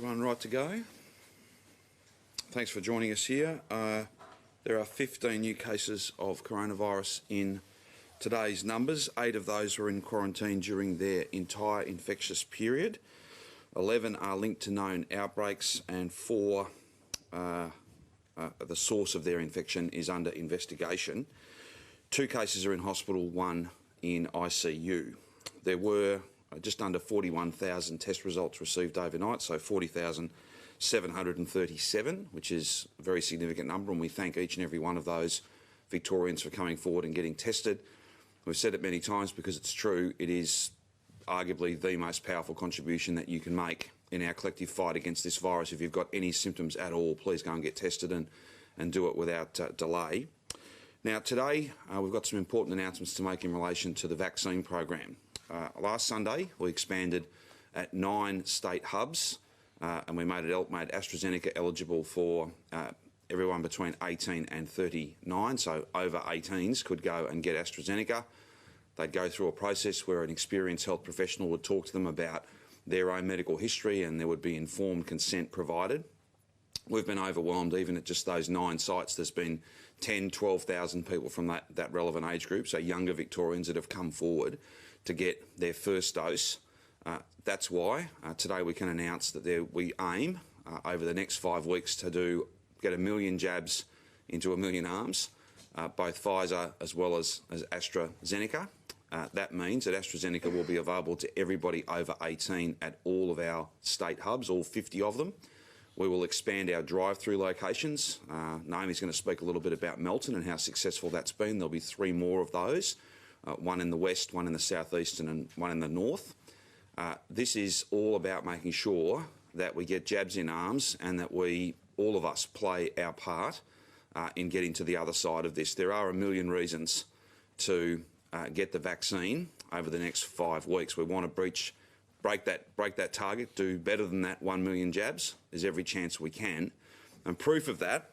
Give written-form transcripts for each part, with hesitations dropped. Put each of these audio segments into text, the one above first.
Everyone right to go? Thanks for joining us here. There are 15 new cases of coronavirus in today's numbers. 8 of those were in quarantine during their entire infectious period. 11 are linked to known outbreaks, and 4, the source of their infection is under investigation. 2 cases are in hospital, 1 in ICU. There were just under 41,000 test results received overnight, so 40,737, which is a very significant number, and we thank each and every one of those Victorians for coming forward and getting tested. We've said it many times because it's true. It is arguably the most powerful contribution that you can make in our collective fight against this virus. If you've got any symptoms at all, please go and get tested and do it without delay. Now, today we've got some important announcements to make in relation to the vaccine program. Last Sunday, we expanded at 9 state hubs, and we made AstraZeneca eligible for everyone between 18 and 39, so over 18s could go and get AstraZeneca. They'd go through a process where an experienced health professional would talk to them about their own medical history, and there would be informed consent provided. We've been overwhelmed. Even at just those 9 sites, there's been 10, 12,000 people from that relevant age group, so younger Victorians that have come forward to get their first dose. That's why today we can announce that we aim over the next 5 weeks to get 1 million jabs into 1 million arms, both Pfizer as well as AstraZeneca. That means that AstraZeneca will be available to everybody over 18 at all of our state hubs, all 50 of them. We will expand our drive-through locations. Naomi's going to speak a little bit about Melton and how successful that's been. There'll be 3 more of those, 1 in the west, 1 in the southeast and 1 in the north. This is all about making sure that we get jabs in arms and that all of us play our part in getting to the other side of this. There are 1 million reasons to get the vaccine over the next 5 weeks. We want to break that target, do better than that 1 million jabs. There's every chance we can. And proof of that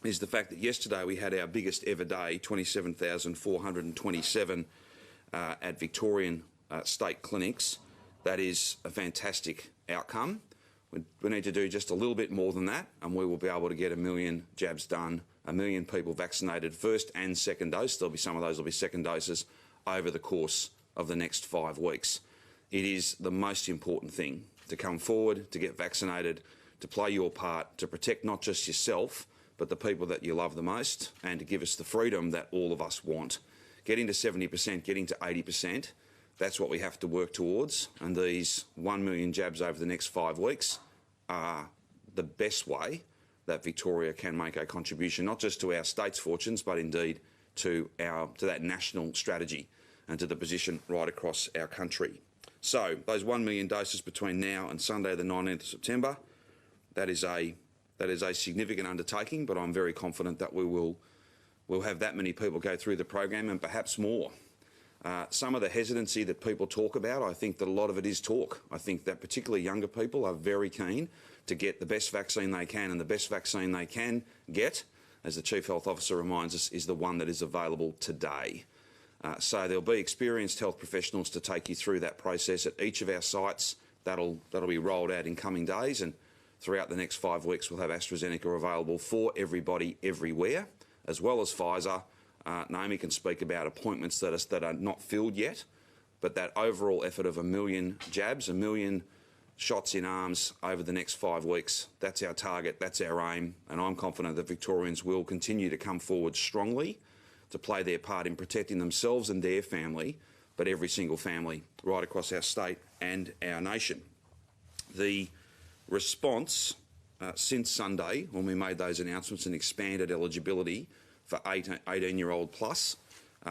is the fact that yesterday we had our biggest ever day, 27,427 at Victorian state clinics. That is a fantastic outcome. We need to do just a little bit more than that, and we will be able to get 1 million jabs done, 1 million people vaccinated first and second dose. There'll be some of those will be second doses over the course of the next 5 weeks. It is the most important thing to come forward, to get vaccinated, to play your part, to protect not just yourself, but the people that you love the most, and to give us the freedom that all of us want. Getting to 70%, getting to 80%, that's what we have to work towards. And these 1 million jabs over the next 5 weeks are the best way that Victoria can make a contribution, not just to our state's fortunes, but indeed to that national strategy and to the position right across our country. So those 1 million doses between now and Sunday the 19th of September, that is a significant undertaking, but I'm very confident that we'll have that many people go through the program and perhaps more. Some of the hesitancy that people talk about, I think that a lot of it is talk. I think that particularly younger people are very keen to get the best vaccine they can, and the best vaccine they can get, as the Chief Health Officer reminds us, is the one that is available today. So there'll be experienced health professionals to take you through that process at each of our sites. That'll be rolled out in coming days, and throughout the next 5 weeks we'll have AstraZeneca available for everybody everywhere, as well as Pfizer. Naomi can speak about appointments that are not filled yet, but that overall effort of 1 million jabs, 1 million shots in arms over the next 5 weeks, that's our target, that's our aim, and I'm confident that Victorians will continue to come forward strongly to play their part in protecting themselves and their family, but every single family right across our state and our nation. The response since Sunday, when we made those announcements and expanded eligibility for 18-year-old plus,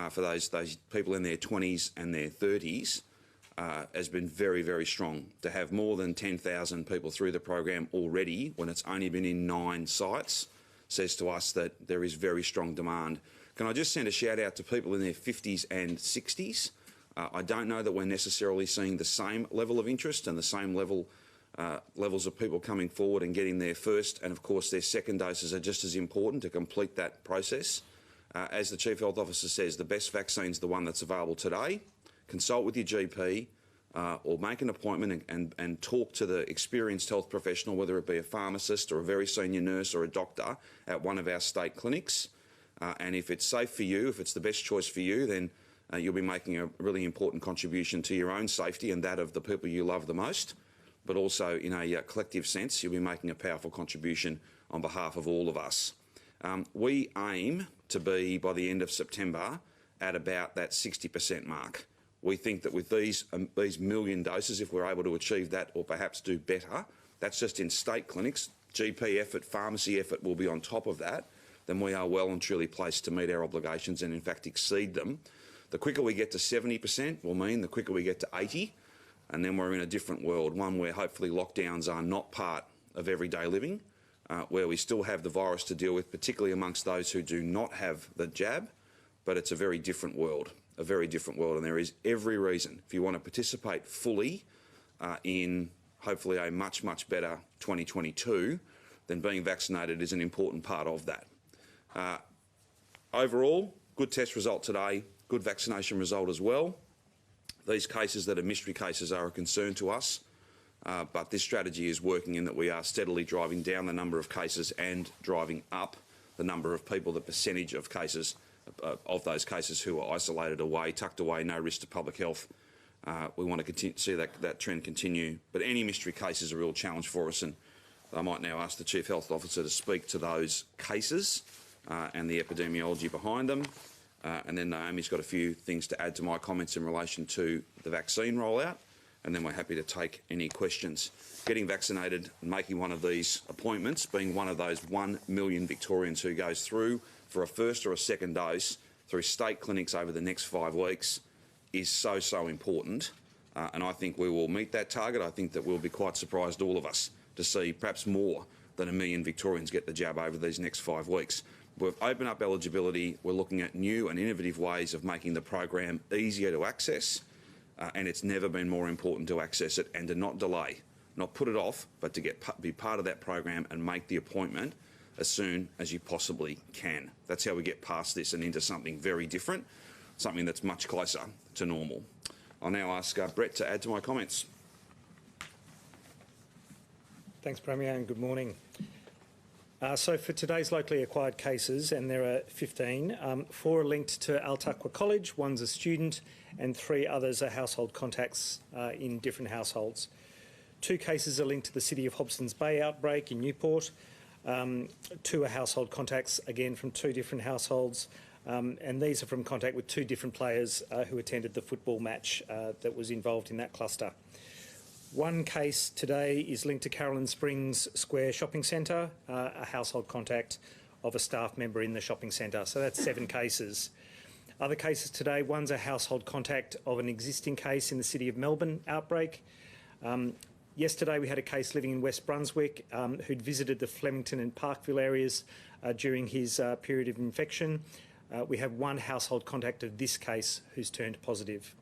for those people in their 20s and their 30s, has been very, very strong. To have more than 10,000 people through the program already, when it's only been in 9 sites, says to us that there is very strong demand. Can I just send a shout out to people in their 50s and 60s? I don't know that we're necessarily seeing the same level of interest and the same levels of people coming forward and getting their first, and of course their second doses are just as important to complete that process. As the Chief Health Officer says, the best vaccine is the one that's available today. Consult with your GP, or make an appointment and talk to the experienced health professional, whether it be a pharmacist or a very senior nurse or a doctor at one of our state clinics. And if it's safe for you, if it's the best choice for you, then you'll be making a really important contribution to your own safety and that of the people you love the most. But also in a collective sense, you'll be making a powerful contribution on behalf of all of us. We aim to be, by the end of September, at about that 60% mark. We think that with these million doses, if we're able to achieve that or perhaps do better, that's just in state clinics, GP effort, pharmacy effort will be on top of that, then we are well and truly placed to meet our obligations and in fact exceed them. The quicker we get to 70% will mean the quicker we get to 80%, and then we're in a different world, one where hopefully lockdowns are not part of everyday living, where we still have the virus to deal with, particularly amongst those who do not have the jab, but it's a very different world, and there is every reason, if you want to participate fully in hopefully a much, much better 2022, then being vaccinated is an important part of that. Overall, good test result today, good vaccination result as well. These cases that are mystery cases are a concern to us, but this strategy is working in that we are steadily driving down the number of cases and driving up the number of people, the percentage of cases, of those cases who are isolated away, tucked away, no risk to public health. We want to continue to see that trend continue. But any mystery case is a real challenge for us, and I might now ask the Chief Health Officer to speak to those cases and the epidemiology behind them. And then Naomi's got a few things to add to my comments in relation to the vaccine rollout, and then we're happy to take any questions. Getting vaccinated and making one of these appointments, being one of those 1 million Victorians who goes through for a first or a second dose through state clinics over the next 5 weeks is so important. And I think we will meet that target. I think that we'll be quite surprised, all of us, to see perhaps more than 1 million Victorians get the jab over these next 5 weeks. We've opened up eligibility. We're looking at new and innovative ways of making the program easier to access, and it's never been more important to access it and to not delay, not put it off, but to be part of that program and make the appointment as soon as you possibly can. That's how we get past this and into something very different, something that's much closer to normal. I'll now ask Brett to add to my comments. Thanks, Premier, and good morning. So for today's locally acquired cases, and there are 15, 4 are linked to Altaqua College, 1's a student, and 3 others are household contacts in different households. 2 cases are linked to the City of Hobsons Bay outbreak in Newport. 2 are household contacts, again from 2 different households, and these are from contact with 2 different players who attended the football match that was involved in that cluster. 1 case today is linked to Carolyn Springs Square Shopping Centre, a household contact of a staff member in the shopping centre. So that's 7 cases. Other cases today, 1's a household contact of an existing case in the City of Melbourne outbreak. Yesterday we had a case living in West Brunswick who'd visited the Flemington and Parkville areas during his period of infection. We have 1 household contact of this case who's turned positive.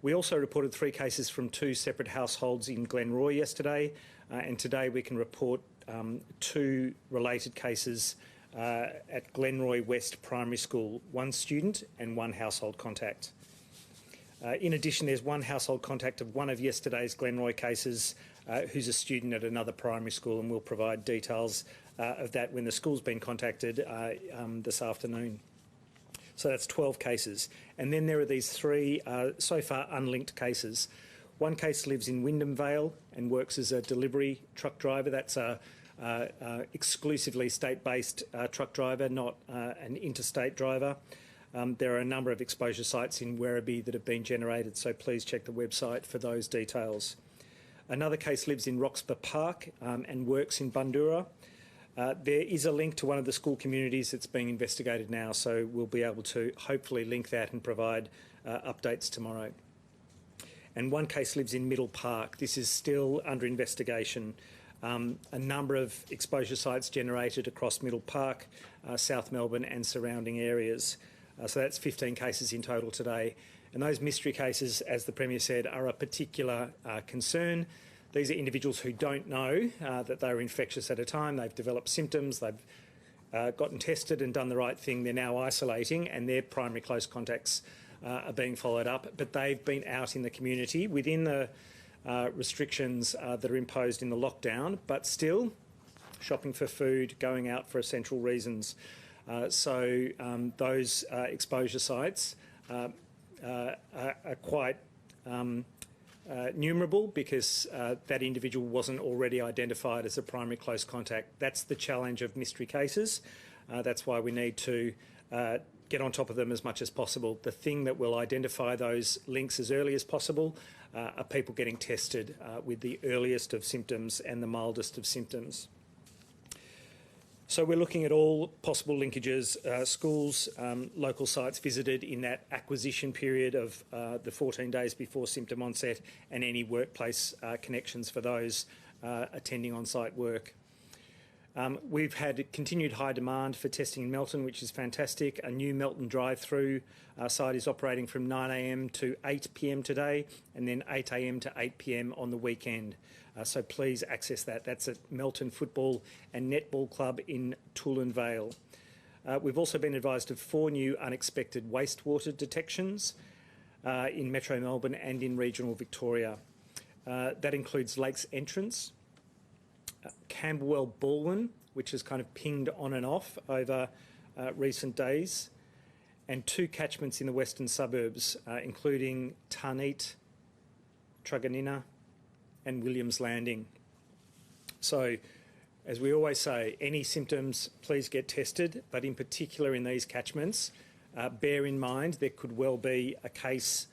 We also reported 3 cases from 2 separate households in Glenroy yesterday, and today we can report 2 related cases at Glenroy West Primary School, 1 student and 1 household contact. In addition, there's 1 household contact of one of yesterday's Glenroy cases who's a student at another primary school, and we'll provide details of that when the school's been contacted this afternoon. So that's 12 cases. And then there are these 3 so far unlinked cases. 1 case lives in Wyndham Vale and works as a delivery truck driver. That's a exclusively state-based truck driver, not an interstate driver. There are a number of exposure sites in Werribee that have been generated, so please check the website for those details. Another case lives in Roxburgh Park and works in Bundoora. There is a link to one of the school communities that's being investigated now, so we'll be able to hopefully link that and provide updates tomorrow. And 1 case lives in Middle Park. This is still under investigation. A number of exposure sites generated across Middle Park, South Melbourne and surrounding areas. So that's 15 cases in total today. And those mystery cases, as the Premier said, are a particular concern. These are individuals who don't know that they're infectious at a time. They've developed symptoms, they've gotten tested and done the right thing. They're now isolating, and they're primary close contacts are being followed up, but they've been out in the community within the restrictions that are imposed in the lockdown, but still shopping for food, going out for essential reasons. So those exposure sites are quite numerable because that individual wasn't already identified as a primary close contact. That's the challenge of mystery cases. That's why we need to get on top of them as much as possible. The thing that will identify those links as early as possible are people getting tested with the earliest of symptoms and the mildest of symptoms. So we're looking at all possible linkages, schools, local sites visited in that acquisition period of the 14 days before symptom onset, and any workplace connections for those attending on-site work. We've had continued high demand for testing in Melton, which is fantastic. A new Melton drive-through site is operating from 9 a.m. to 8 p.m. today, and then 8 a.m. to 8 p.m. on the weekend. So please access that. That's at Melton Football and Netball Club in Toolern Vale. We've also been advised of 4 new unexpected wastewater detections in Metro Melbourne and in regional Victoria. That includes Lakes Entrance, Camberwell Balwyn, which has kind of pinged on and off over recent days, and 2 catchments in the western suburbs, including Tarneet, Truganina and Williams Landing. So, as we always say, any symptoms, please get tested, but in particular in these catchments, bear in mind there could well be a case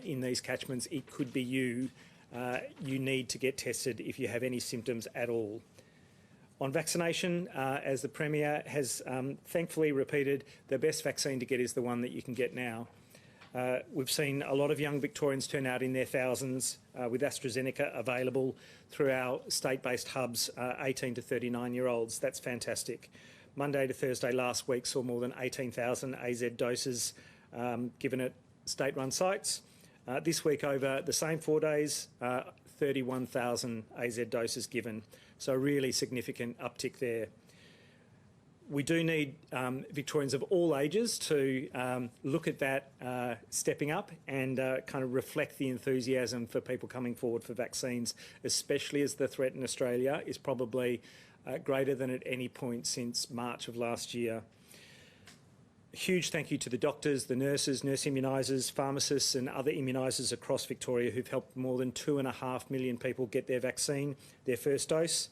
in these catchments. It could be you. You need to get tested if you have any symptoms at all. On vaccination, as the Premier has thankfully repeated, the best vaccine to get is the one that you can get now. We've seen a lot of young Victorians turn out in their thousands with AstraZeneca available through our state-based hubs, 18 to 39-year-olds. That's fantastic. Monday to Thursday last week saw more than 18,000 AZ doses given at state-run sites. This week, over the same 4 days, 31,000 AZ doses given. So a really significant uptick there. We do need Victorians of all ages to look at that stepping up and kind of reflect the enthusiasm for people coming forward for vaccines, especially as the threat in Australia is probably greater than at any point since March of last year. A huge thank you to the doctors, the nurses, nurse immunisers, pharmacists and other immunisers across Victoria who've helped more than 2.5 million people get their vaccine, their first dose.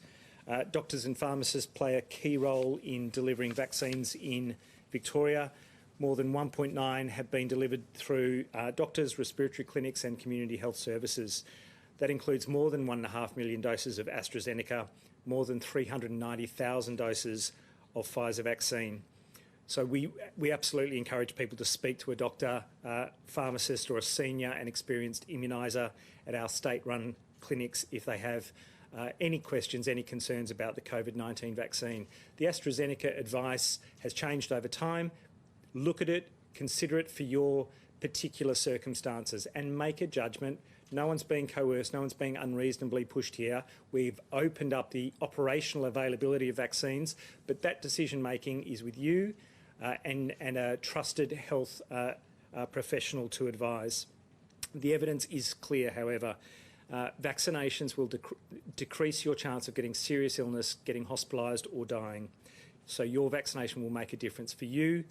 Doctors and pharmacists play a key role in delivering vaccines in Victoria. More than 1.9 have been delivered through doctors, respiratory clinics and community health services. That includes more than 1.5 million doses of AstraZeneca, more than 390,000 doses of Pfizer vaccine. So we absolutely encourage people to speak to a doctor, pharmacist or a senior and experienced immuniser at our state-run clinics if they have any questions, any concerns about the COVID-19 vaccine. The AstraZeneca advice has changed over time. Look at it, consider it for your particular circumstances and make a judgment. No one's being coerced, no one's being unreasonably pushed here. We've opened up the operational availability of vaccines, but that decision-making is with you and a trusted health professional to advise. The evidence is clear, however. Vaccinations will decrease your chance of getting serious illness, getting hospitalised or dying. So your vaccination will make a difference for you,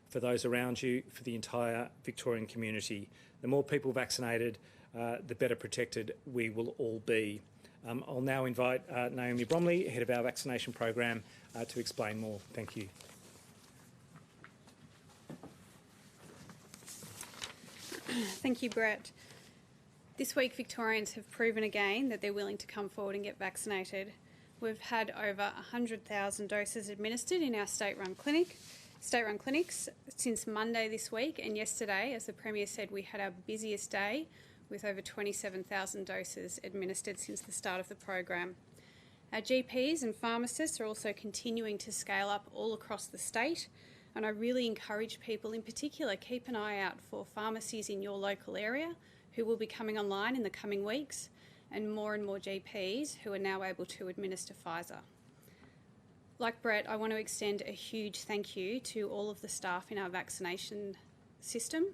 for those around you, for the entire Victorian community. The more people vaccinated, the better protected we will all be. I'll now invite Naomi Bromley, head of our vaccination program, to explain more. Thank you. Thank you, Brett. This week, Victorians have proven again that they're willing to come forward and get vaccinated. We've had over 100,000 doses administered in our state-run clinics since Monday this week, and yesterday, as the Premier said, we had our busiest day with over 27,000 doses administered since the start of the program. Our GPs and pharmacists are also continuing to scale up all across the state, and I really encourage people in particular, keep an eye out for pharmacies in your local area who will be coming online in the coming weeks, and more GPs who are now able to administer Pfizer. Like Brett, I want to extend a huge thank you to all of the staff in our vaccination system.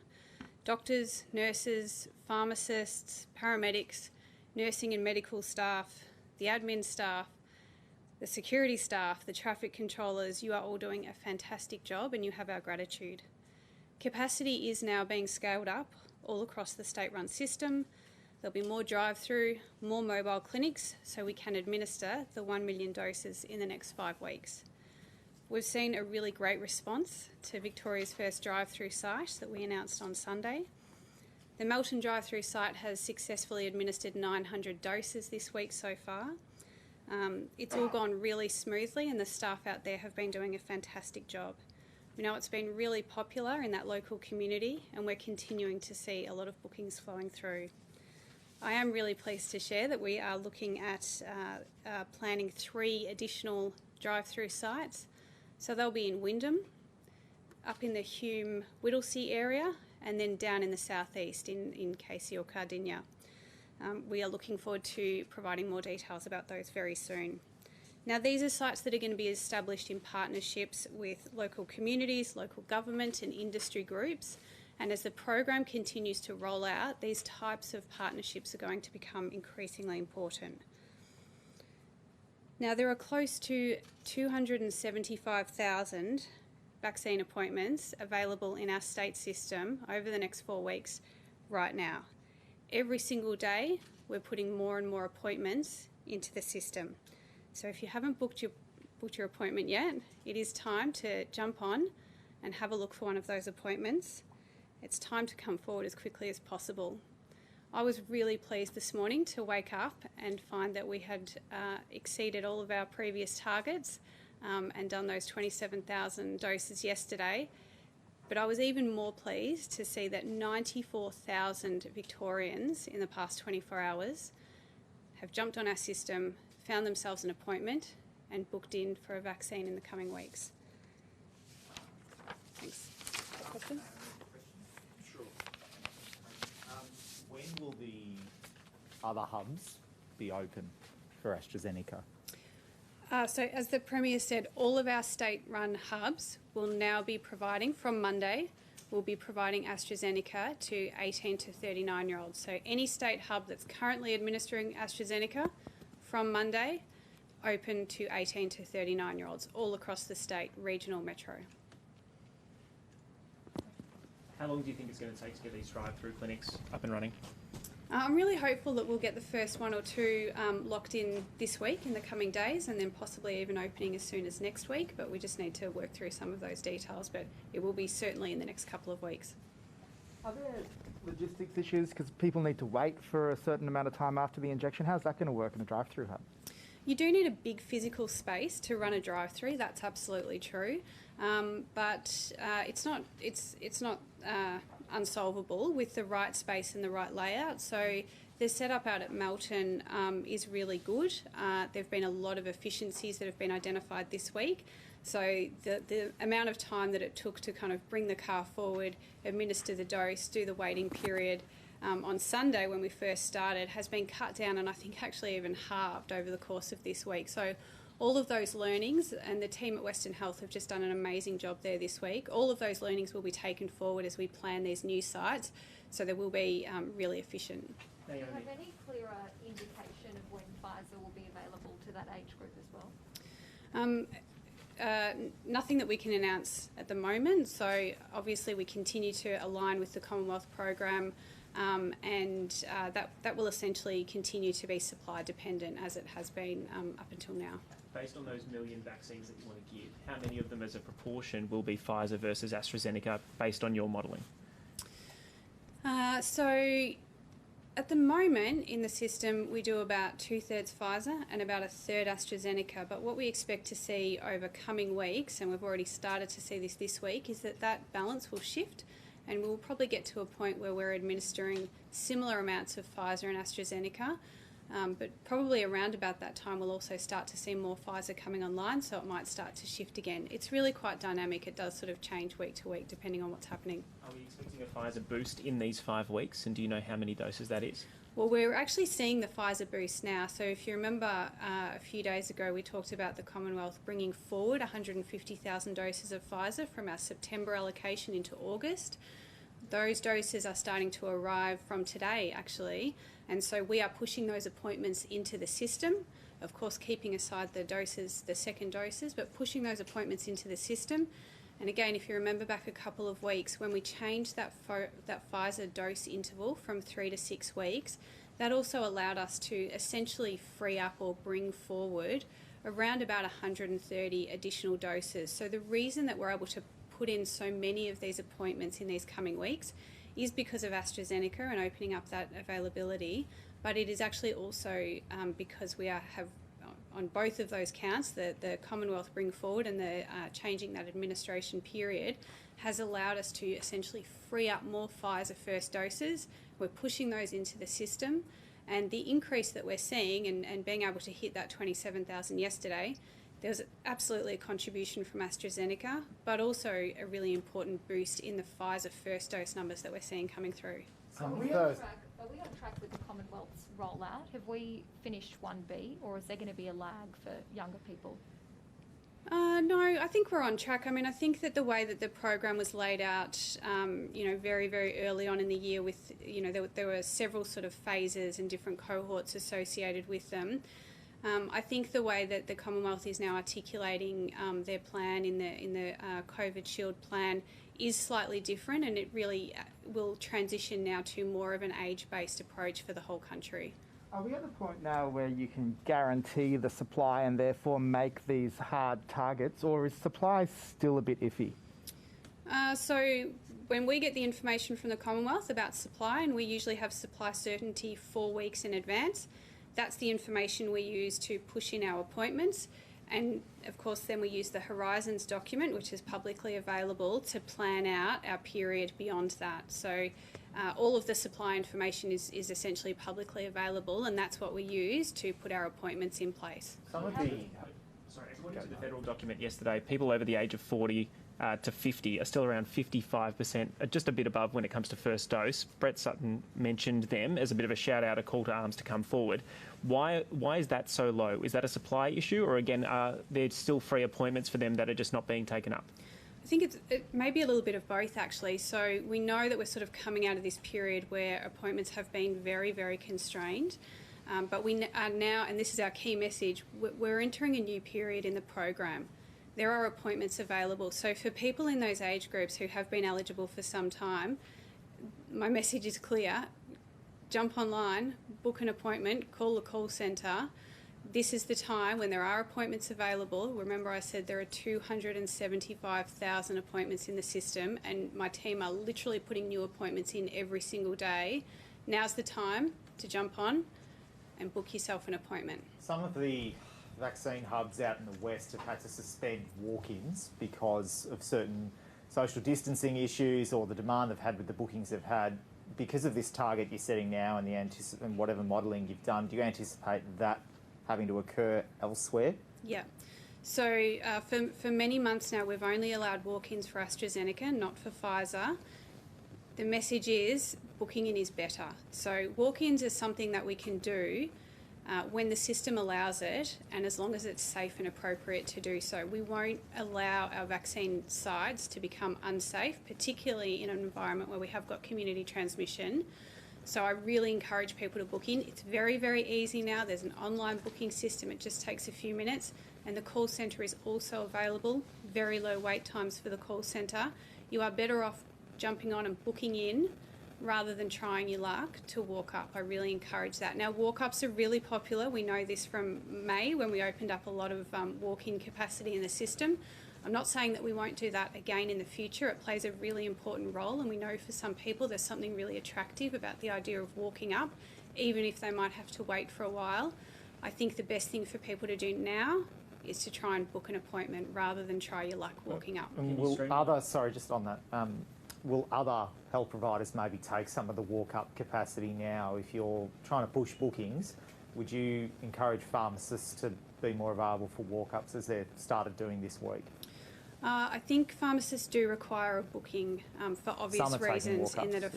Doctors, nurses, pharmacists, paramedics, nursing and medical staff, the admin staff, the security staff, the traffic controllers, you are all doing a fantastic job and you have our gratitude. Capacity is now being scaled up all across the state-run system. There'll be more drive-through, more mobile clinics, so we can administer the 1 million doses in the next 5 weeks. We've seen a really great response to Victoria's first drive-through site that we announced on Sunday. The Melton drive-through site has successfully administered 900 doses this week so far. It's all gone really smoothly and the staff out there have been doing a fantastic job. We know it's been really popular in that local community and we're continuing to see a lot of bookings flowing through. I am really pleased to share that we are looking at planning 3 additional drive-through sites. So they'll be in Wyndham, up in the Hume Whittlesea area, and then down in the southeast in Casey or Cardinia. We are looking forward to providing more details about those very soon. Now, these are sites that are going to be established in partnerships with local communities, local government and industry groups. And as the program continues to roll out, these types of partnerships are going to become increasingly important. Now, there are close to 275,000 vaccine appointments available in our state system over the next 4 weeks right now. Every single day, we're putting more and more appointments into the system. So if you haven't booked your appointment yet, it is time to jump on and have a look for one of those appointments. It's time to come forward as quickly as possible. I was really pleased this morning to wake up and find that we had exceeded all of our previous targets and done those 27,000 doses yesterday. But I was even more pleased to see that 94,000 Victorians in the past 24 hours have jumped on our system, found themselves an appointment and booked in for a vaccine in the coming weeks. Thanks. Question? When will the other hubs be open for AstraZeneca? So as the Premier said, all of our state-run hubs will now be providing, from Monday, will be providing AstraZeneca to 18 to 39-year-olds. So any state hub that's currently administering AstraZeneca, from Monday, open to 18 to 39-year-olds, all across the state, regional, metro. How long do you think it's going to take to get these drive-through clinics up and running? I'm really hopeful that we'll get the first 1 or 2 locked in this week, in the coming days, and then possibly even opening as soon as next week, but we just need to work through some of those details, but it will be certainly in the next couple of weeks. Are there logistics issues because people need to wait for a certain amount of time after the injection? How's that going to work in a drive-through hub? You do need a big physical space to run a drive-through. That's absolutely true, but it's not unsolvable with the right space and the right layout. So the setup out at Melton is really good. There've been a lot of efficiencies that have been identified this week. So the amount of time that it took to kind of bring the car forward, administer the dose, do the waiting period on Sunday when we first started has been cut down and I think actually even halved over the course of this week. So all of those learnings, and the team at Western Health have just done an amazing job there this week, all of those learnings will be taken forward as we plan these new sites, so they will be really efficient. Do you have any clearer indication of when Pfizer will be available to that age group as well? Nothing that we can announce at the moment, so obviously we continue to align with the Commonwealth program, and that will essentially continue to be supply dependent as it has been up until now. Based on those million vaccines that you want to give, how many of them as a proportion will be Pfizer versus AstraZeneca based on your modelling? So at the moment in the system we do about 2/3 Pfizer and about 1/3 AstraZeneca, but what we expect to see over coming weeks, and we've already started to see this week, is that balance will shift and we'll probably get to a point where we're administering similar amounts of Pfizer and AstraZeneca, but probably around about that time we'll also start to see more Pfizer coming online, so it might start to shift again. It's really quite dynamic. It does sort of change week to week depending on what's happening. Are we expecting a Pfizer boost in these 5 weeks, and do you know how many doses that is? Well, we're actually seeing the Pfizer boost now. So if you remember a few days ago we talked about the Commonwealth bringing forward 150,000 doses of Pfizer from our September allocation into August. those doses are starting to arrive from today, actually, and so we are pushing those appointments into the system, of course keeping aside the doses, the second doses, but pushing those appointments into the system. And again, if you remember back a couple of weeks, when we changed that Pfizer dose interval from 3 to 6 weeks, that also allowed us to essentially free up or bring forward around about 130 additional doses. So the reason that we're able to put in so many of these appointments in these coming weeks is because of AstraZeneca and opening up that availability, but it is actually also because we have on both of those counts, the Commonwealth bring forward and the changing that administration period has allowed us to essentially free up more Pfizer first doses. We're pushing those into the system, and the increase that we're seeing and being able to hit that 27,000 yesterday, there's absolutely a contribution from AstraZeneca, but also a really important boost in the Pfizer first dose numbers that we're seeing coming through. Are we on track with the Commonwealth's rollout? Have we finished 1B, or is there going to be a lag for younger people? No, I think we're on track. I mean, I think that the way that the program was laid out, very, very early on in the year with, there were several sort of phases and different cohorts associated with them. I think the way that the Commonwealth is now articulating their plan in the COVID Shield plan is slightly different, and it really will transition now to more of an age-based approach for the whole country. Are we at the point now where you can guarantee the supply and therefore make these hard targets, or is supply still a bit iffy? So when we get the information from the Commonwealth about supply, and we usually have supply certainty 4 weeks in advance, that's the information we use to push in our appointments. And of course then we use the Horizons document, which is publicly available, to plan out our period beyond that. So all of the supply information is essentially publicly available, and that's what we use to put our appointments in place. According to the federal document yesterday, people over the age of 40 to 50 are still around 55%, just a bit above when it comes to first dose. Brett Sutton mentioned them as a bit of a shout out, a call to arms to come forward. Why is that so low? Is that a supply issue, or again, are there still free appointments for them that are just not being taken up? I think it may be a little bit of both, actually. So we know that we're sort of coming out of this period where appointments have been very, very constrained. But we are now, and this is our key message, we're entering a new period in the program. There are appointments available. So for people in those age groups who have been eligible for some time, my message is clear. Jump online, book an appointment, call the call centre. This is the time when there are appointments available. Remember, I said there are 275,000 appointments in the system, and my team are literally putting new appointments in every single day. Now's the time to jump on and book yourself an appointment. Some of the vaccine hubs out in the West have had to suspend walk-ins because of certain social distancing issues or the demand they've had with the bookings they've had. Because of this target you're setting now and and whatever modelling you've done, do you anticipate that having to occur elsewhere? Yeah. So for many months now, we've only allowed walk-ins for AstraZeneca, not for Pfizer. The message is booking in is better. So walk-ins is something that we can do when the system allows it, and as long as it's safe and appropriate to do so. We won't allow our vaccine sites to become unsafe, particularly in an environment where we have got community transmission. So I really encourage people to book in. It's very, very easy now. There's an online booking system. It just takes a few minutes, and the call centre is also available. Very low wait times for the call centre. You are better off jumping on and booking in rather than trying your luck to walk up. I really encourage that. Now, walk-ups are really popular. We know this from May when we opened up a lot of walk-in capacity in the system. I'm not saying that we won't do that again in the future. It plays a really important role, and we know for some people there's something really attractive about the idea of walking up, even if they might have to wait for a while. I think the best thing for people to do now is to try and book an appointment rather than try your luck walking up. And will other health providers maybe take some of the walk-up capacity now? If you're trying to push bookings, would you encourage pharmacists to be more available for walk-ups as they've started doing this week? I think pharmacists do require a booking for obvious reasons. In that,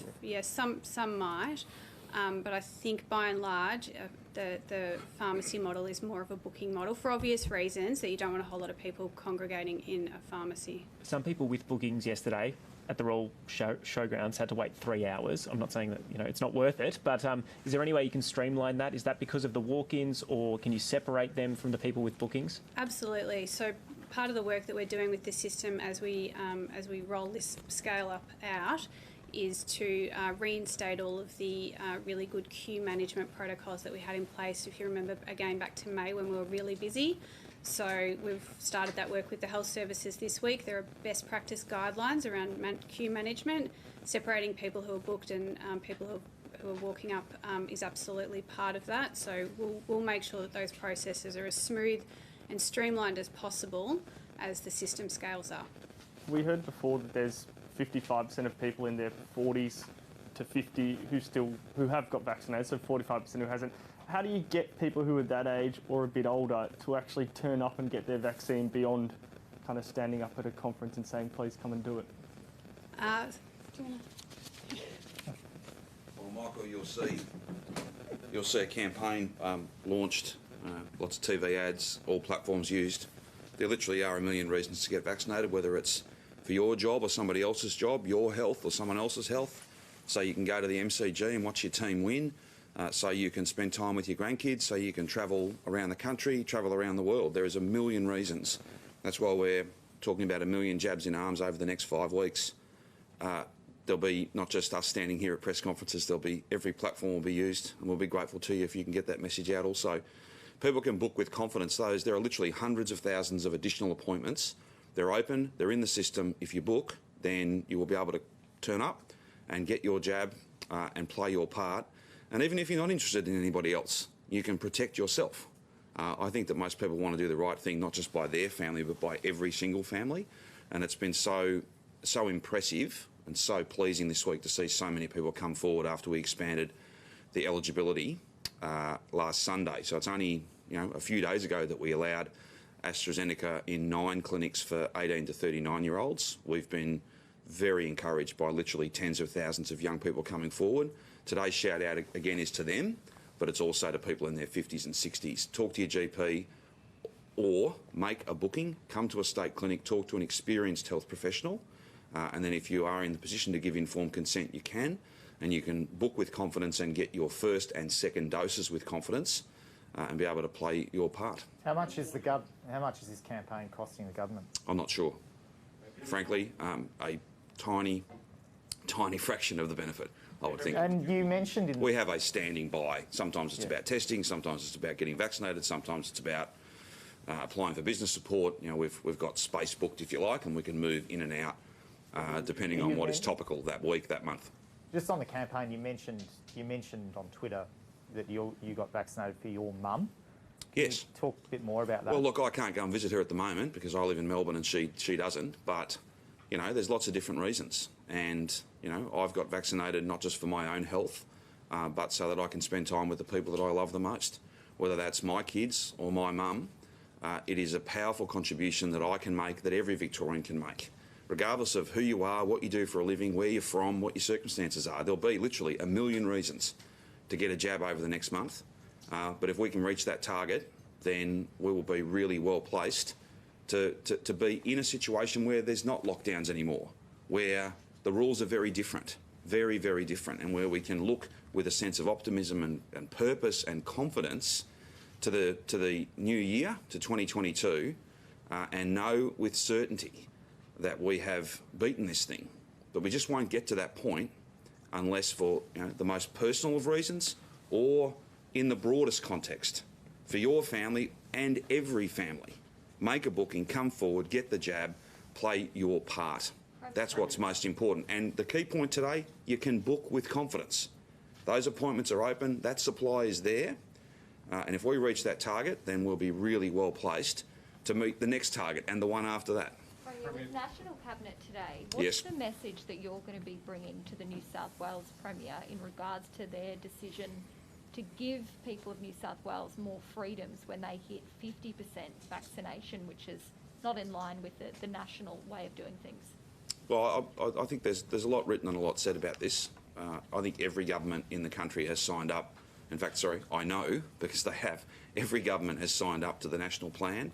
some might, but I think by and large the pharmacy model is more of a booking model for obvious reasons, that you don't want a whole lot of people congregating in a pharmacy. Some people with bookings yesterday at the Royal Showgrounds had to wait 3 hours. I'm not saying that it's not worth it, but is there any way you can streamline that? Is that because of the walk-ins, or can you separate them from the people with bookings? Absolutely. So part of the work that we're doing with this system as we roll this scale up out is to reinstate all of the really good queue management protocols that we had in place. If you remember, again, back to May when we were really busy. So we've started that work with the health services this week. There are best practice guidelines around queue management. Separating people who are booked and people who are walking up is absolutely part of that. So we'll make sure that those processes are as smooth and streamlined as possible as the system scales up. We heard before that there's 55% of people in their 40s to 50 who have got vaccinated, so 45% who hasn't. How do you get people who are that age or a bit older to actually turn up and get their vaccine beyond kind of standing up at a conference and saying, please come and do it? Do you want to? Well, Michael, you'll see a campaign launched, lots of TV ads, all platforms used. There literally are a million reasons to get vaccinated, whether it's for your job or somebody else's job, your health or someone else's health. So you can go to the MCG and watch your team win. So you can spend time with your grandkids, so you can travel around the country, travel around the world. There is a million reasons. That's why we're talking about 1 million jabs in arms over the next 5 weeks. There'll be not just us standing here at press conferences, every platform will be used, and we'll be grateful to you if you can get that message out also. People can book with confidence. There are literally hundreds of thousands of additional appointments. They're open, they're in the system. If you book, then you will be able to turn up and get your jab and play your part. And even if you're not interested in anybody else, you can protect yourself. I think that most people want to do the right thing, not just by their family, but by every single family. And it's been so impressive and so pleasing this week to see so many people come forward after we expanded the eligibility last Sunday. So it's only a few days ago that we allowed AstraZeneca in 9 clinics for 18 to 39-year-olds. We've been very encouraged by literally tens of thousands of young people coming forward. Today's shout out again is to them, but it's also to people in their 50s and 60s. Talk to your GP or make a booking, come to a state clinic, talk to an experienced health professional, and then if you are in the position to give informed consent, you can, and you can book with confidence and get your first and second doses with confidence and be able to play your part. How much is this campaign costing the government? I'm not sure. Frankly, a tiny fraction of the benefit, I would think. And you mentioned we have a standing by. Sometimes it's about testing, sometimes it's about getting vaccinated, sometimes it's about applying for business support. We've got space booked, if you like, and we can move in and out depending on what is topical that week, that month. Just on the campaign, you mentioned on Twitter that you got vaccinated for your mum. Yes. Can you talk a bit more about that? Well, look, I can't go and visit her at the moment because I live in Melbourne and she doesn't. But there's lots of different reasons, and I've got vaccinated not just for my own health, but so that I can spend time with the people that I love the most, whether that's my kids or my mum. It is a powerful contribution that I can make, that every Victorian can make, regardless of who you are, what you do for a living, where you're from, what your circumstances are. There'll be literally 1 million reasons to get a jab over the next month. But if we can reach that target, then we will be really well placed to be in a situation where there's not lockdowns anymore, where the rules are very different, very, very different, and where we can look with a sense of optimism and purpose and confidence to the new year, to 2022, and know with certainty that we have beaten this thing. But we just won't get to that point unless for the most personal of reasons or in the broadest context for your family and every family. Make a booking, come forward, get the jab, play your part. That's what's most important. And the key point today, you can book with confidence. Those appointments are open, that supply is there, and if we reach that target, then we'll be really well placed to meet the next target and the one after that. With National Cabinet today, what's the message that you're going to be bringing to the New South Wales Premier in regards to their decision to give people of New South Wales more freedoms when they hit 50% vaccination, which is not in line with the national way of doing things? Well, I think there's a lot written and a lot said about this. I think every government in the country has signed up. In fact, I know, because they have. Every government has signed up to the national plan.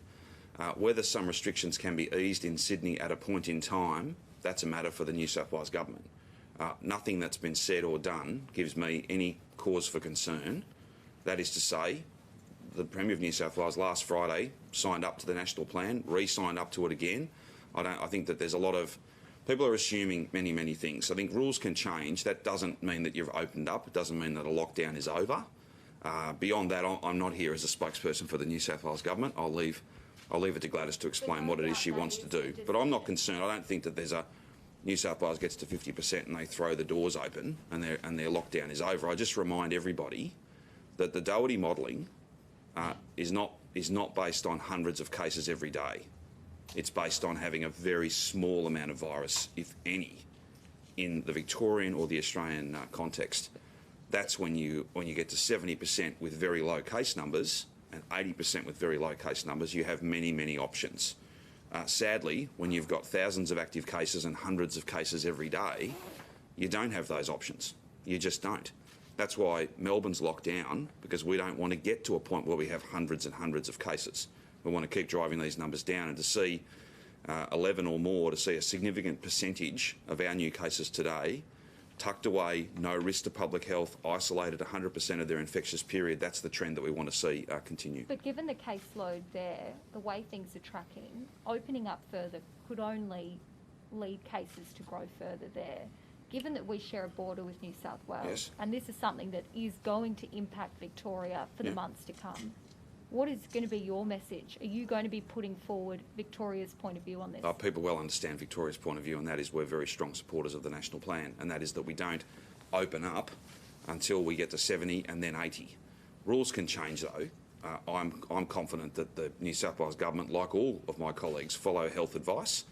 Whether some restrictions can be eased in Sydney at a point in time That's a matter for the New South Wales government. Nothing that's been said or done gives me any cause for concern. That is to say, the Premier of New South Wales last Friday signed up to the national plan, re-signed up to it again. I think that there's a lot of people are assuming many things. I think rules can change. That doesn't mean that you've opened up. It doesn't mean that a lockdown is over. Beyond that, I'm not here as a spokesperson for the New South Wales government. I'll leave it to Gladys to explain what it is she wants to do. But I'm not concerned. I don't think that there's a New South Wales gets to 50% and they throw the doors open and their lockdown is over. I just remind everybody that the Doherty modelling is not based on hundreds of cases every day. It's based on having a very small amount of virus, if any, in the Victorian or the Australian context. That's when you get to 70% with very low case numbers and 80% with very low case numbers, you have many options. Sadly, when you've got thousands of active cases and hundreds of cases every day, you don't have those options. You just don't. That's why Melbourne's locked down, because we don't want to get to a point where we have hundreds and hundreds of cases. We want to keep driving these numbers down, and to see 11 or more, to see a significant percentage of our new cases today tucked away, no risk to public health, isolated 100% of their infectious period, that's the trend that we want to see continue. But given the caseload there, the way things are tracking, opening up further could only lead cases to grow further there. Given that we share a border with New South Wales, yes, and this is something that is going to impact Victoria for the months to come, what is going to be your message? Are you going to be putting forward Victoria's point of view on this? People well understand Victoria's point of view, and that is we're very strong supporters of the national plan, and that is that we don't open up until we get to 70 and then 80. Rules can change though. I'm confident that the New South Wales government, like all of my colleagues, follow health advice,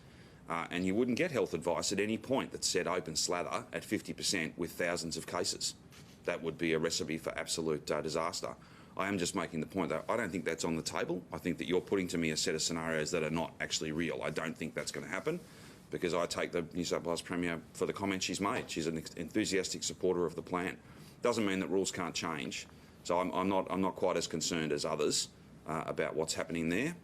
and you wouldn't get health advice at any point that said open slather at 50% with thousands of cases. That would be a recipe for absolute disaster. I am just making the point that I don't think that's on the table. I think that you're putting to me a set of scenarios that are not actually real. I don't think that's going to happen, because I take the New South Wales Premier for the comments she's made. She's an enthusiastic supporter of the plan. Doesn't mean that rules can't change. So I'm not quite as concerned as others about what's happening there.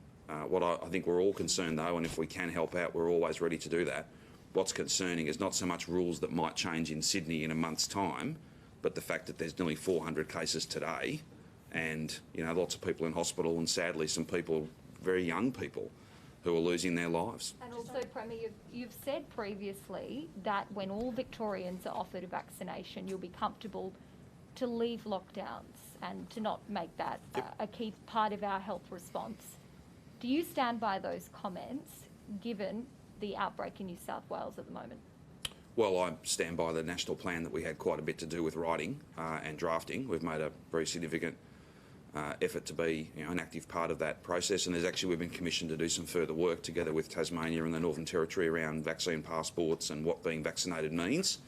What I think we're all concerned though, and if we can help out, we're always ready to do that. What's concerning is not so much rules that might change in Sydney in a month's time, but the fact that there's nearly 400 cases today, and lots of people in hospital, and sadly some people, very young people, who are losing their lives. And also, Premier, you've said previously that when all Victorians are offered a vaccination, you'll be comfortable to leave lockdowns and to not make that a key part of our health response. Do you stand by those comments, given the outbreak in New South Wales at the moment? Well, I stand by the national plan that we had quite a bit to do with writing and drafting. We've made a very significant effort to be an active part of that process, and we've been commissioned to do some further work together with Tasmania and the Northern Territory around vaccine passports and what being vaccinated means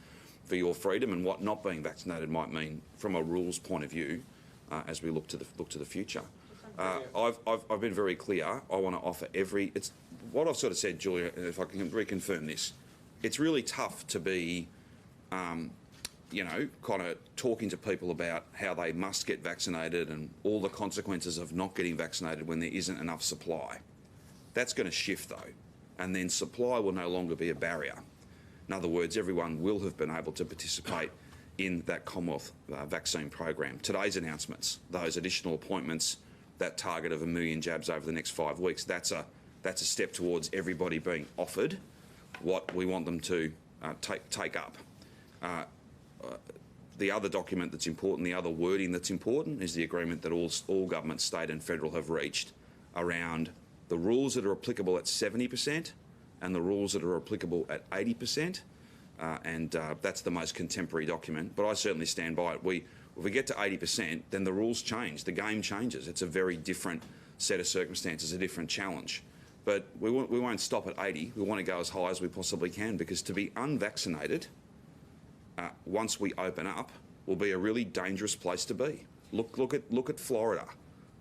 for your freedom, and what not being vaccinated might mean from a rules point of view as we look to the future. I've been very clear. I want to offer it's what I've sort of said, Julia, if I can reconfirm this. It's really tough to be kind of talking to people about how they must get vaccinated and all the consequences of not getting vaccinated when there isn't enough supply. That's going to shift though, and then supply will no longer be a barrier. In other words, everyone will have been able to participate in that Commonwealth vaccine program. Today's announcements, those additional appointments, that target of 1 million jabs over the next 5 weeks, that's a step towards everybody being offered what we want them to take up. The other document that's important, the other wording that's important, is the agreement that all governments, state and federal, have reached around the rules that are applicable at 70% and the rules that are applicable at 80%. That's the most contemporary document, but I certainly stand by it. If we get to 80%, then the rules change, the game changes. It's a very different set of circumstances, a different challenge. But we won't stop at 80. We want to go as high as we possibly can, because to be unvaccinated, once we open up, will be a really dangerous place to be. Look at Florida,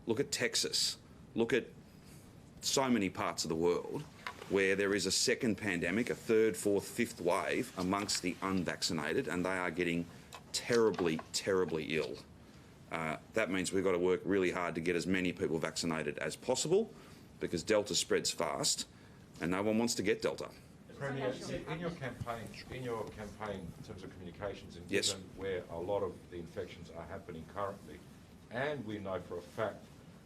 look at Texas, look at so many parts of the world where there is a second pandemic, a third, fourth, fifth wave amongst the unvaccinated, and they are getting terribly ill. That means we've got to work really hard to get as many people vaccinated as possible, because Delta spreads fast and no one wants to get Delta. Premier, in your campaign, in terms of communications, and yes, given where a lot of the infections are happening currently, and we know for a fact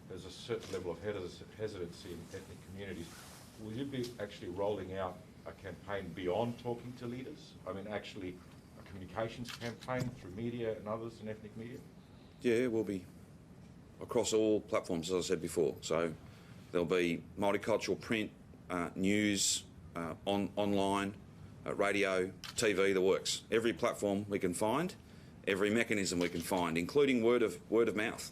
there's a certain level of hesitancy in ethnic communities, will you be actually rolling out a campaign beyond talking to leaders? I mean, actually a communications campaign through media and others in ethnic media? Yeah, we'll be across all platforms, as I said before. So there'll be multicultural print, news, online, radio, TV, the works. Every platform we can find, every mechanism we can find, including word of mouth.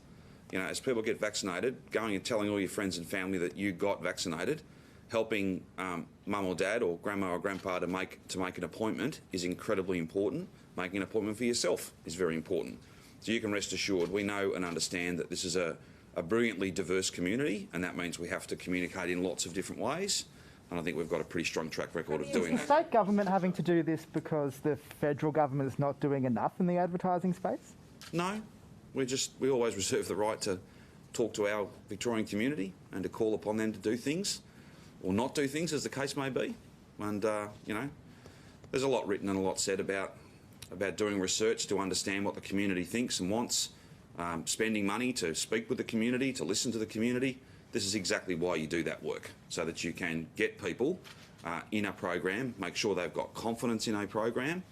You know, as people get vaccinated, going and telling all your friends and family that you got vaccinated, helping mum or dad or grandma or grandpa to make an appointment is incredibly important. Making an appointment for yourself is very important. So you can rest assured we know and understand that this is a brilliantly diverse community, and that means we have to communicate in lots of different ways. And I think we've got a pretty strong track record of doing that. Is the state government having to do this because the federal government is not doing enough in the advertising space? No. We always reserve the right to talk to our Victorian community and to call upon them to do things or not do things, as the case may be. And, you know, there's a lot written and a lot said about doing research to understand what the community thinks and wants, spending money to speak with the community, to listen to the community. This is exactly why you do that work, so that you can get people in a program, make sure they've got confidence in a program,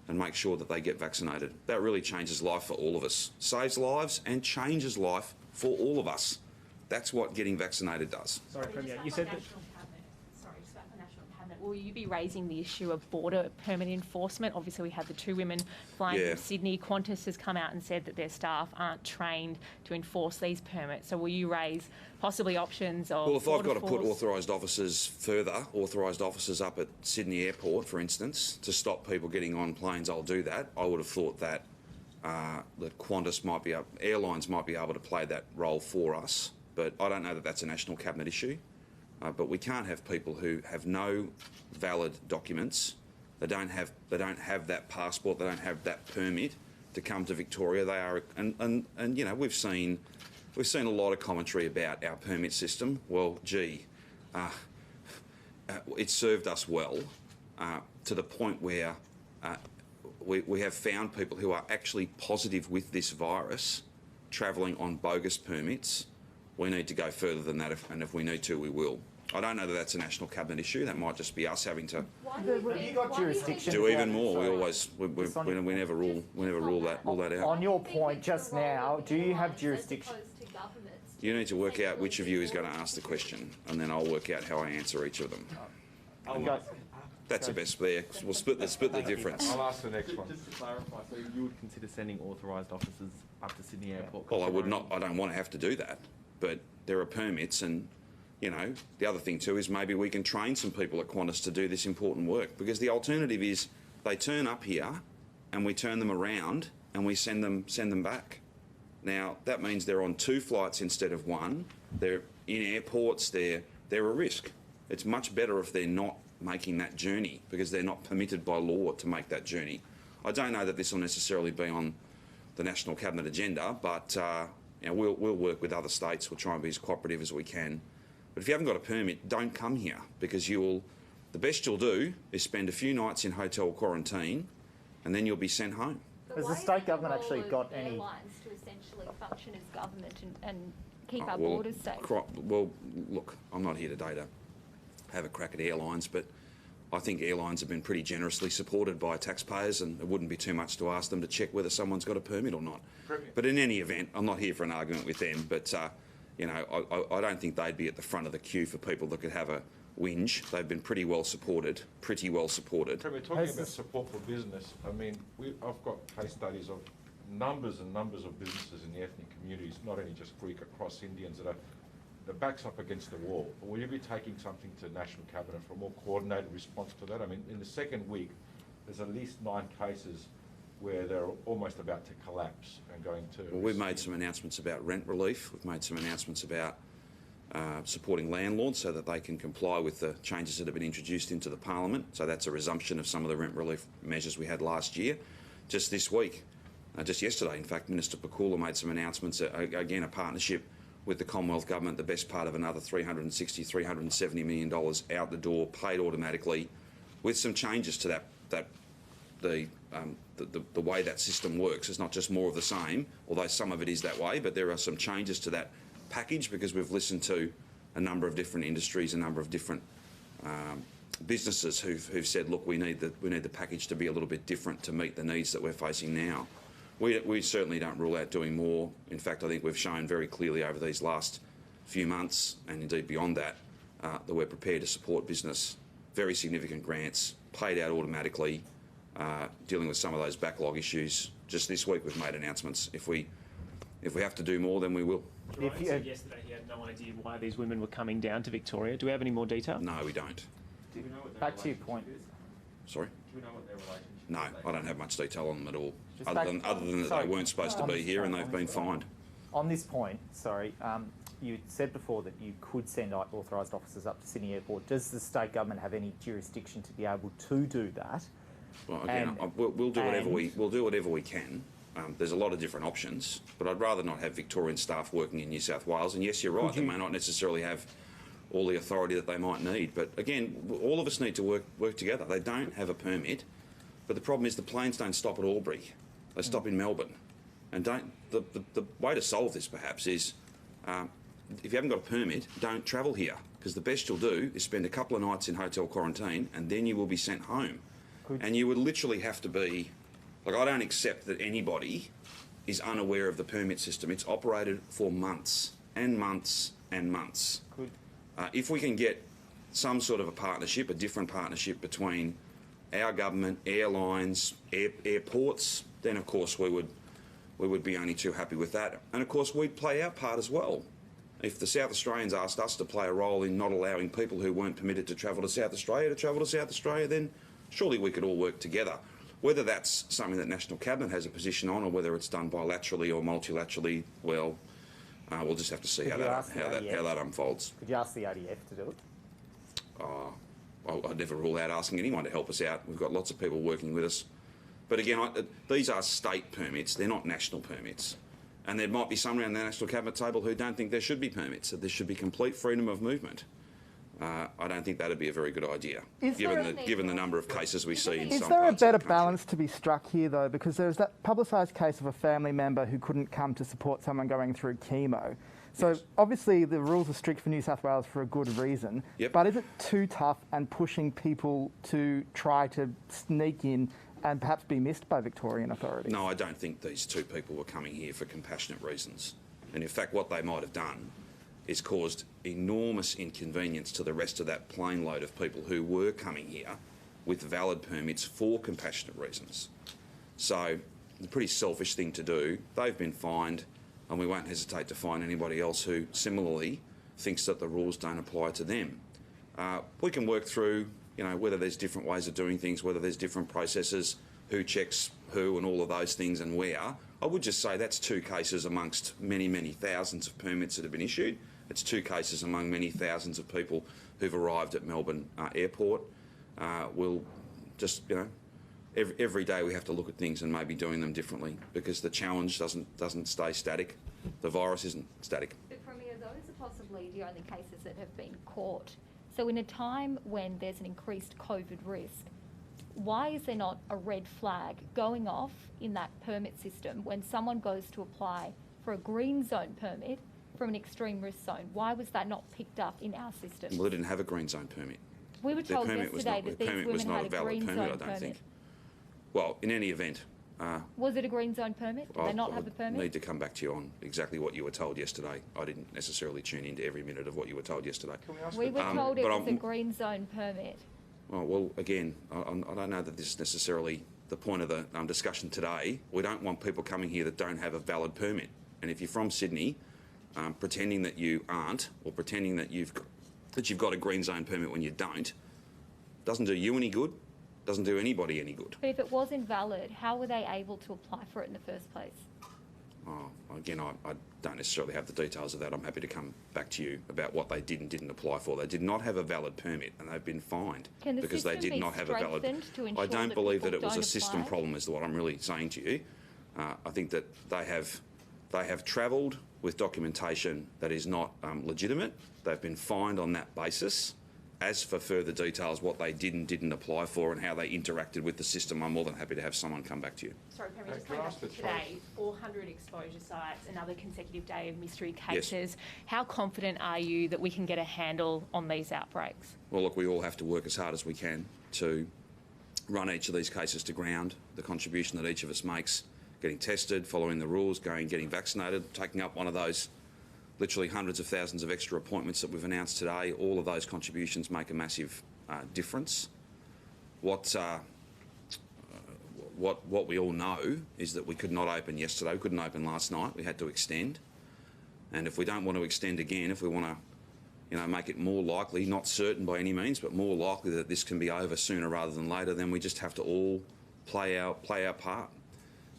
and make sure that they get vaccinated. That really changes life for all of us, saves lives and changes life for all of us. That's what getting vaccinated does. Sorry, Premier, you said that... Will you be raising the issue of border permit enforcement? Obviously, we had the two women flying from Sydney. Qantas has come out and said that their staff aren't trained to enforce these permits. So will you raise possibly options of... Well, if I've got to put authorised officers up at Sydney Airport, for instance, to stop people getting on planes, I'll do that. I would have thought that that Qantas might be airlines might be able to play that role for us. But I don't know that that's a National Cabinet issue. But we can't have people who have no valid documents. They don't have that passport. They don't have that permit to come to Victoria. They are, and you know, we've seen a lot of commentary about our permit system. Well, gee, it served us well to the point where we have found people who are actually positive with this virus travelling on bogus permits. We need to go further than that, and if we need to, we will. I don't know that that's a National Cabinet issue. That might just be us having to do even more. We never rule that out. On your point just now, do you have jurisdiction? You need to work out which of you is going to ask the question, and then I'll work out how I answer each of them. That's the best there. We'll split the difference. I'll ask the next one. Just to clarify, so you would consider sending authorised officers up to Sydney Airport? Well, I would not. I don't want to have to do that, but there are permits, and you know, the other thing too is maybe we can train some people at Qantas to do this important work, because the alternative is they turn up here and we turn them around and we send them back. Now that means they're on 2 flights instead of 1. They're in airports. They're a risk. It's much better if they're not making that journey, because they're not permitted by law to make that journey. I don't know that this will necessarily be on the National Cabinet agenda, but you know, we'll work with other states. We'll try and be as cooperative as we can. But if you haven't got a permit, don't come here, because the best you'll do is spend a few nights in hotel quarantine, and then you'll be sent home. Has the state government actually got any airlines to essentially function as government and keep our borders safe? Well, look, I'm not here today to have a crack at airlines, but I think airlines have been pretty generously supported by taxpayers, and it wouldn't be too much to ask them to check whether someone's got a permit or not. But in any event, I'm not here for an argument with them, but you know, I don't think they'd be at the front of the queue for people that could have a whinge. They've been pretty well supported. Premier, talking about support for business, I mean, I've got case studies of numbers and numbers of businesses in the ethnic communities, not only just Greek, across Indians, that are the back's up against the wall. Will you be taking something to National Cabinet for a more coordinated response to that? I mean, in the second week, there's at least 9 cases where they're almost about to collapse and going to... Well, we've made some announcements about rent relief. We've made some announcements about supporting landlords so that they can comply with the changes that have been introduced into the Parliament. So that's a resumption of some of the rent relief measures we had last year. Just this week, just yesterday, in fact, Minister Pakula made some announcements, again, a partnership with the Commonwealth Government, the best part of another $360, $370 million out the door, paid automatically with some changes to the way that system works. It's not just more of the same, although some of it is that way, but there are some changes to that package because we've listened to a number of different industries, a number of different businesses who've said, look, we need the package to be a little bit different to meet the needs that we're facing now. We certainly don't rule out doing more. In fact, I think we've shown very clearly over these last few months, and indeed beyond that, that we're prepared to support business. Very significant grants, paid out automatically, dealing with some of those backlog issues. Just this week we've made announcements. If we have to do more, then we will. Ryan said yesterday he had no idea why these women were coming down to Victoria. Do we have any more detail? No, we don't. Do we know what their Back to your point. Sorry? Do we know what their relationship No, is? I don't have much detail on them at all, Just other than that sorry. they weren't supposed to be here and they've been fined. On this point, sorry, you said before that you could send authorised officers up to Sydney Airport. Does the state government have any jurisdiction to be able to do that? Well, again, we'll do whatever we can. There's a lot of different options, but I'd rather not have Victorian staff working in New South Wales. And yes, you're right, they may not necessarily have all the authority that they might need. But again, all of us need to work together. They don't have a permit, but the problem is the planes don't stop at Albury. They stop in Melbourne. And the way to solve this perhaps is if you haven't got a permit, don't travel here, because the best you'll do is spend a couple of nights in hotel quarantine and then you will be sent home. And you would literally have to be, like, I don't accept that anybody is unaware of the permit system. It's operated for months and months and months. If we can get some sort of a partnership, a different partnership between our government, airlines, airports, then of course we would be only too happy with that. And of course we'd play our part as well. If the South Australians asked us to play a role in not allowing people who weren't permitted to travel to South Australia, then surely we could all work together. Whether that's something that National Cabinet has a position on or whether it's done bilaterally or multilaterally, well, we'll just have to see how that unfolds. Could you ask the ADF to do it? I'd never rule out asking anyone to help us out. We've got lots of people working with us. But again, these are state permits, they're not national permits. And there might be some around the National Cabinet table who don't think there should be permits, that there should be complete freedom of movement. I don't think that would be a very good idea, given the number of cases we see in some parts of the country. Is there a better balance to be struck here, though? Because there's that publicised case of a family member who couldn't come to support someone going through chemo. So obviously the rules are strict for New South Wales for a good reason. Yep. But is it too tough and pushing people to try to sneak in and perhaps be missed by Victorian authorities? No, I don't think these two people were coming here for compassionate reasons. And in fact, what they might have done is caused enormous inconvenience to the rest of that plane load of people who were coming here with valid permits for compassionate reasons. So it's a pretty selfish thing to do. They've been fined, and we won't hesitate to fine anybody else who similarly thinks that the rules don't apply to them. We can work through, whether there's different ways of doing things, whether there's different processes, who checks who and all of those things and where. I would just say that's two cases amongst many, many thousands of permits that have been issued. It's two cases among many thousands of people who've arrived at Melbourne Airport. We'll just, every day we have to look at things and maybe doing them differently, because the challenge doesn't stay static. The virus isn't static. But Premier, those are possibly the only cases that have been caught. So in a time when there's an increased COVID risk, why is there not a red flag going off in that permit system when someone goes to apply for a green zone permit from an extreme risk zone? Why was that not picked up in our system? Well, they didn't have a green zone permit. We were told yesterday that these women had a green zone permit. Well, in any event... was it a green zone permit? Did they not have a permit? I need to come back to you on exactly what you were told yesterday. I didn't necessarily tune into every minute of what you were told yesterday. We were told it was a green zone permit. Well, again, I don't know that this is necessarily the point of the discussion today. We don't want people coming here that don't have a valid permit. And if you're from Sydney, pretending that you aren't, or pretending that you've got a green zone permit when you don't, doesn't do you any good, doesn't do anybody any good. But if it was invalid, how were they able to apply for it in the first place? Again, I don't necessarily have the details of that. I'm happy to come back to you about what they did and didn't apply for. They did not have a valid permit, and they've been fined because they did not have a valid. I don't believe that it was a system problem, is what I'm really saying to you. I think that they have travelled with documentation that is not legitimate. They've been fined on that basis, As for further details, what they did and didn't apply for and how they interacted with the system, I'm more than happy to have someone come back to you. Sorry, Premier, just Can I coming ask back the to today, 400 exposure sites, another consecutive day of mystery cases. Yes. How confident are you that we can get a handle on these outbreaks? Well, look, we all have to work as hard as we can to run each of these cases to ground, the contribution that each of us makes, getting tested, following the rules, getting vaccinated, taking up one of those literally hundreds of thousands of extra appointments that we've announced today. All of those contributions make a massive difference. What we all know is that we could not open yesterday, we couldn't open last night, we had to extend. And if we don't want to extend again, if we want to make it more likely, not certain by any means, but more likely that this can be over sooner rather than later, then we just have to all play our part.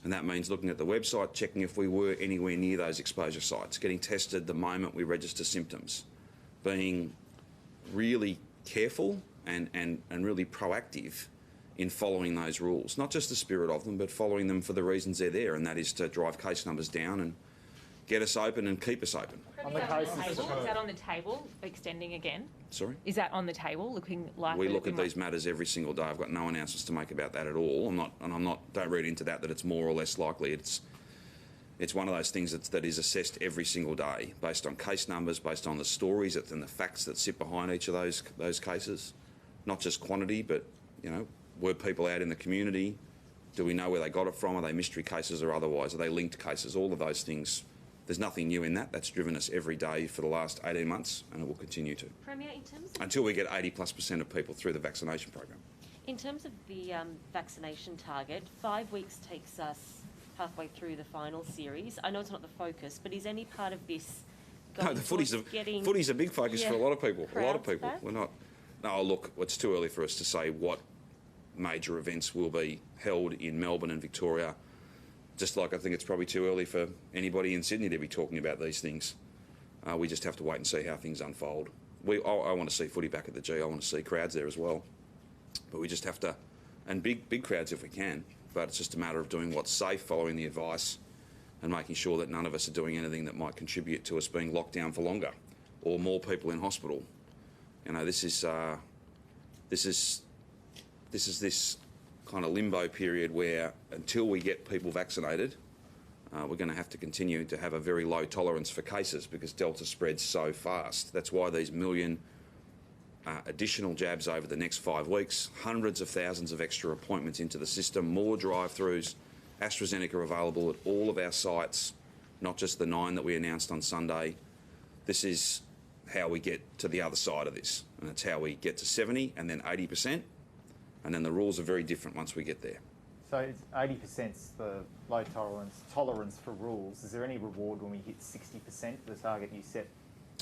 And that means looking at the website, checking if we were anywhere near those exposure sites, getting tested the moment we register symptoms, being really careful and really proactive in following those rules. Not just the spirit of them, but following them for the reasons they're there, and that is to drive case numbers down and get us open and keep us open. Is that on the table, extending again? Sorry? Is that on the table, looking like... We look at these matters every single day. I've got no announcements to make about that at all. Don't read into that it's more or less likely. It's one of those things that is assessed every single day based on case numbers, based on the stories and the facts that sit behind each of those cases. Not just quantity, but, were people out in the community? Do we know where they got it from? Are they mystery cases or otherwise? Are they linked cases? All of those things. There's nothing new in that. That's driven us every day for the last 18 months, and it will continue to. Premier, in terms of until we get 80+% of people through the vaccination program. In terms of the vaccination target, 5 weeks takes us halfway through the final series. I know it's not the focus, but is any part of this going No, the footy's a big focus for a lot of people. Back? We're not. No, look, it's too early for us to say what major events will be held in Melbourne and Victoria. Just like I think it's probably too early for anybody in Sydney to be talking about these things. We just have to wait and see how things unfold. I want to see footy back at the G. I want to see crowds there as well. But we just have to, and big crowds if we can, but it's just a matter of doing what's safe, following the advice and making sure that none of us are doing anything that might contribute to us being locked down for longer or more people in hospital. This is this kind of limbo period where until we get people vaccinated, we're going to have to continue to have a very low tolerance for cases because Delta spreads so fast. That's why these million additional jabs over the next 5 weeks, hundreds of thousands of extra appointments into the system, more drive-throughs, AstraZeneca available at all of our sites, not just the 9 that we announced on Sunday. This is how we get to the other side of this, and it's how we get to 70 and then 80%. And then the rules are very different once we get there. So it's 80%'s the low tolerance for rules. Is there any reward when we hit 60%, the target you set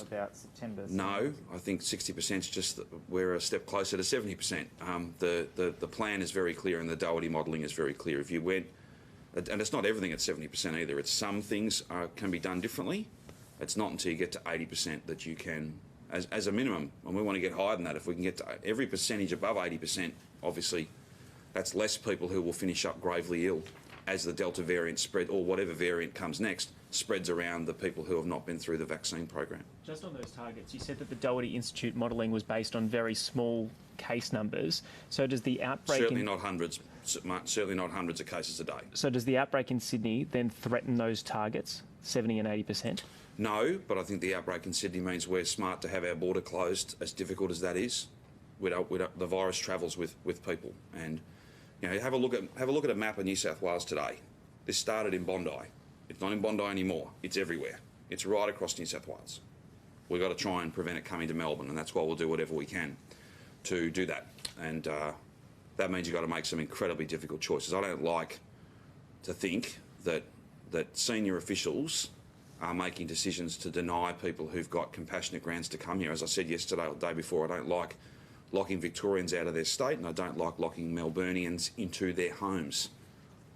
about September? No, I think 60% is just we're a step closer to 70%. The plan is very clear and the Doherty modelling is very clear. If you went, and it's not everything at 70% either. It's some things can be done differently. It's not until you get to 80% that you can, as a minimum, and we want to get higher than that. If we can get to every percentage above 80%, obviously, that's less people who will finish up gravely ill as the Delta variant spread, or whatever variant comes next, spreads around the people who have not been through the vaccine program. Just on those targets, you said that the Doherty Institute modelling was based on very small case numbers. So does the outbreak... Certainly not hundreds of cases a day. So does the outbreak in Sydney then threaten those targets, 70 and 80%? No, but I think the outbreak in Sydney means we're smart to have our border closed, as difficult as that is. The virus travels with people, and have a look at a map of New South Wales today. This started in Bondi. It's not in Bondi anymore. It's everywhere. It's right across New South Wales. We've got to try and prevent it coming to Melbourne, and that's why we'll do whatever we can to do that. And that means you've got to make some incredibly difficult choices. I don't like to think that senior officials are making decisions to deny people who've got compassionate grounds to come here. As I said yesterday or the day before, I don't like locking Victorians out of their state, and I don't like locking Melburnians into their homes.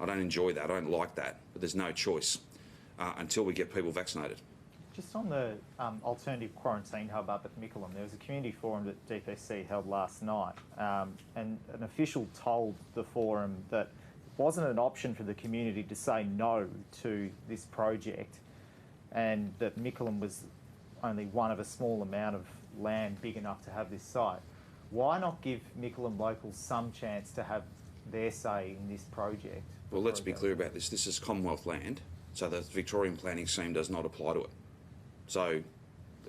I don't enjoy that. I don't like that. But there's no choice until we get people vaccinated. Just on the alternative quarantine hub up at Mickleham, there was a community forum that DPC held last night, and an official told the forum that it wasn't an option for the community to say no to this project, and that Mickleham was only one of a small amount of land big enough to have this site. Why not give Mickleham locals some chance to have their say in this project? Well, let's be clear about this. This is Commonwealth land, so the Victorian planning scheme does not apply to it. So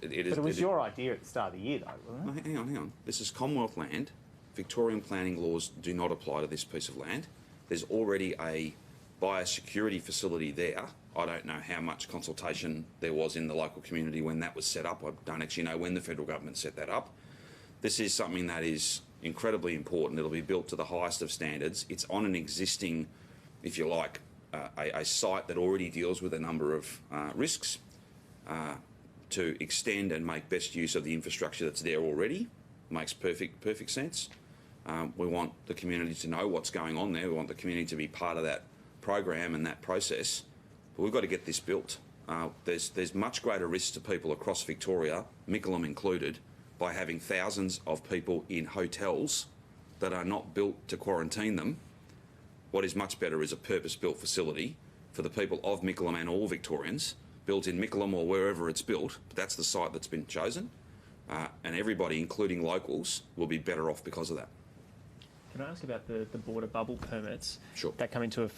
it is. But it was your idea at the start of the year, though, wasn't it? No, hang on. This is Commonwealth land. Victorian planning laws do not apply to this piece of land. There's already a biosecurity facility there. I don't know how much consultation there was in the local community when that was set up. I don't actually know when the federal government set that up. This is something that is incredibly important. It'll be built to the highest of standards. It's on an existing, if you like, a site that already deals with a number of risks. To extend and make best use of the infrastructure that's there already makes perfect sense. We want the community to know what's going on there. We want the community to be part of that program and that process. But we've got to get this built. There's much greater risks to people across Victoria, Mickleham included, by having thousands of people in hotels that are not built to quarantine them. What is much better is a purpose-built facility for the people of Mickleham and all Victorians, built in Mickleham or wherever it's built, but that's the site that's been chosen, and everybody, including locals, will be better off because of that. Can I ask about the border bubble permits Sure. that come into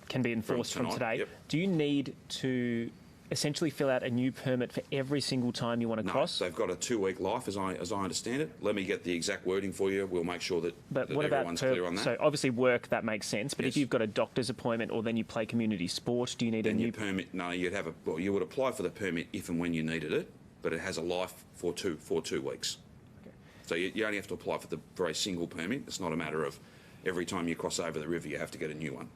can be enforced from today? Yep. Do you need to essentially fill out a new permit for every single time you want to cross? They've got a 2-week life, as I understand it. Let me get the exact wording for you. We'll make sure that, but that what about everyone's clear on that. So obviously work, that makes sense. But Yes. if you've got a doctor's appointment or then you play community sport, do you need then a new your permit? No, you'd have you would apply for the permit if and when you needed it, but it has a life for 2 weeks. Okay. So you only have to apply for a single permit. It's not a matter of every time you cross over the river you have to get a new one.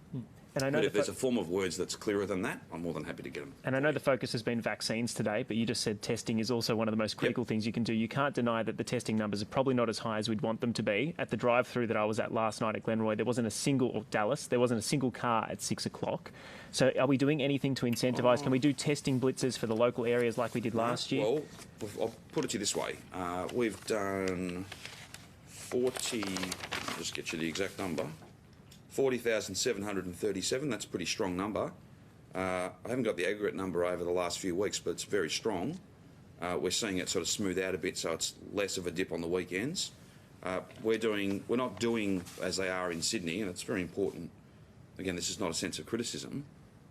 And I know but if there's a form of words that's clearer than that, I'm more than happy to get them. And I know the focus has been vaccines today, but you just said testing is also one of the most critical things you can do. You can't deny that the testing numbers are probably not as high as we'd want them to be. At the drive-through that I was at last night at Glenroy, there wasn't a single car at 6 o'clock. So are we doing anything to incentivise? Can we do testing blitzes for the local areas like we did last year? Well, I'll put it to you this way. We've done 40, I'll just get you the exact number, 40,737. That's a pretty strong number. I haven't got the aggregate number over the last few weeks, but it's very strong. We're seeing it sort of smooth out a bit, so it's less of a dip on the weekends. We're not doing as they are in Sydney, and it's very important. Again, this is not a sense of criticism,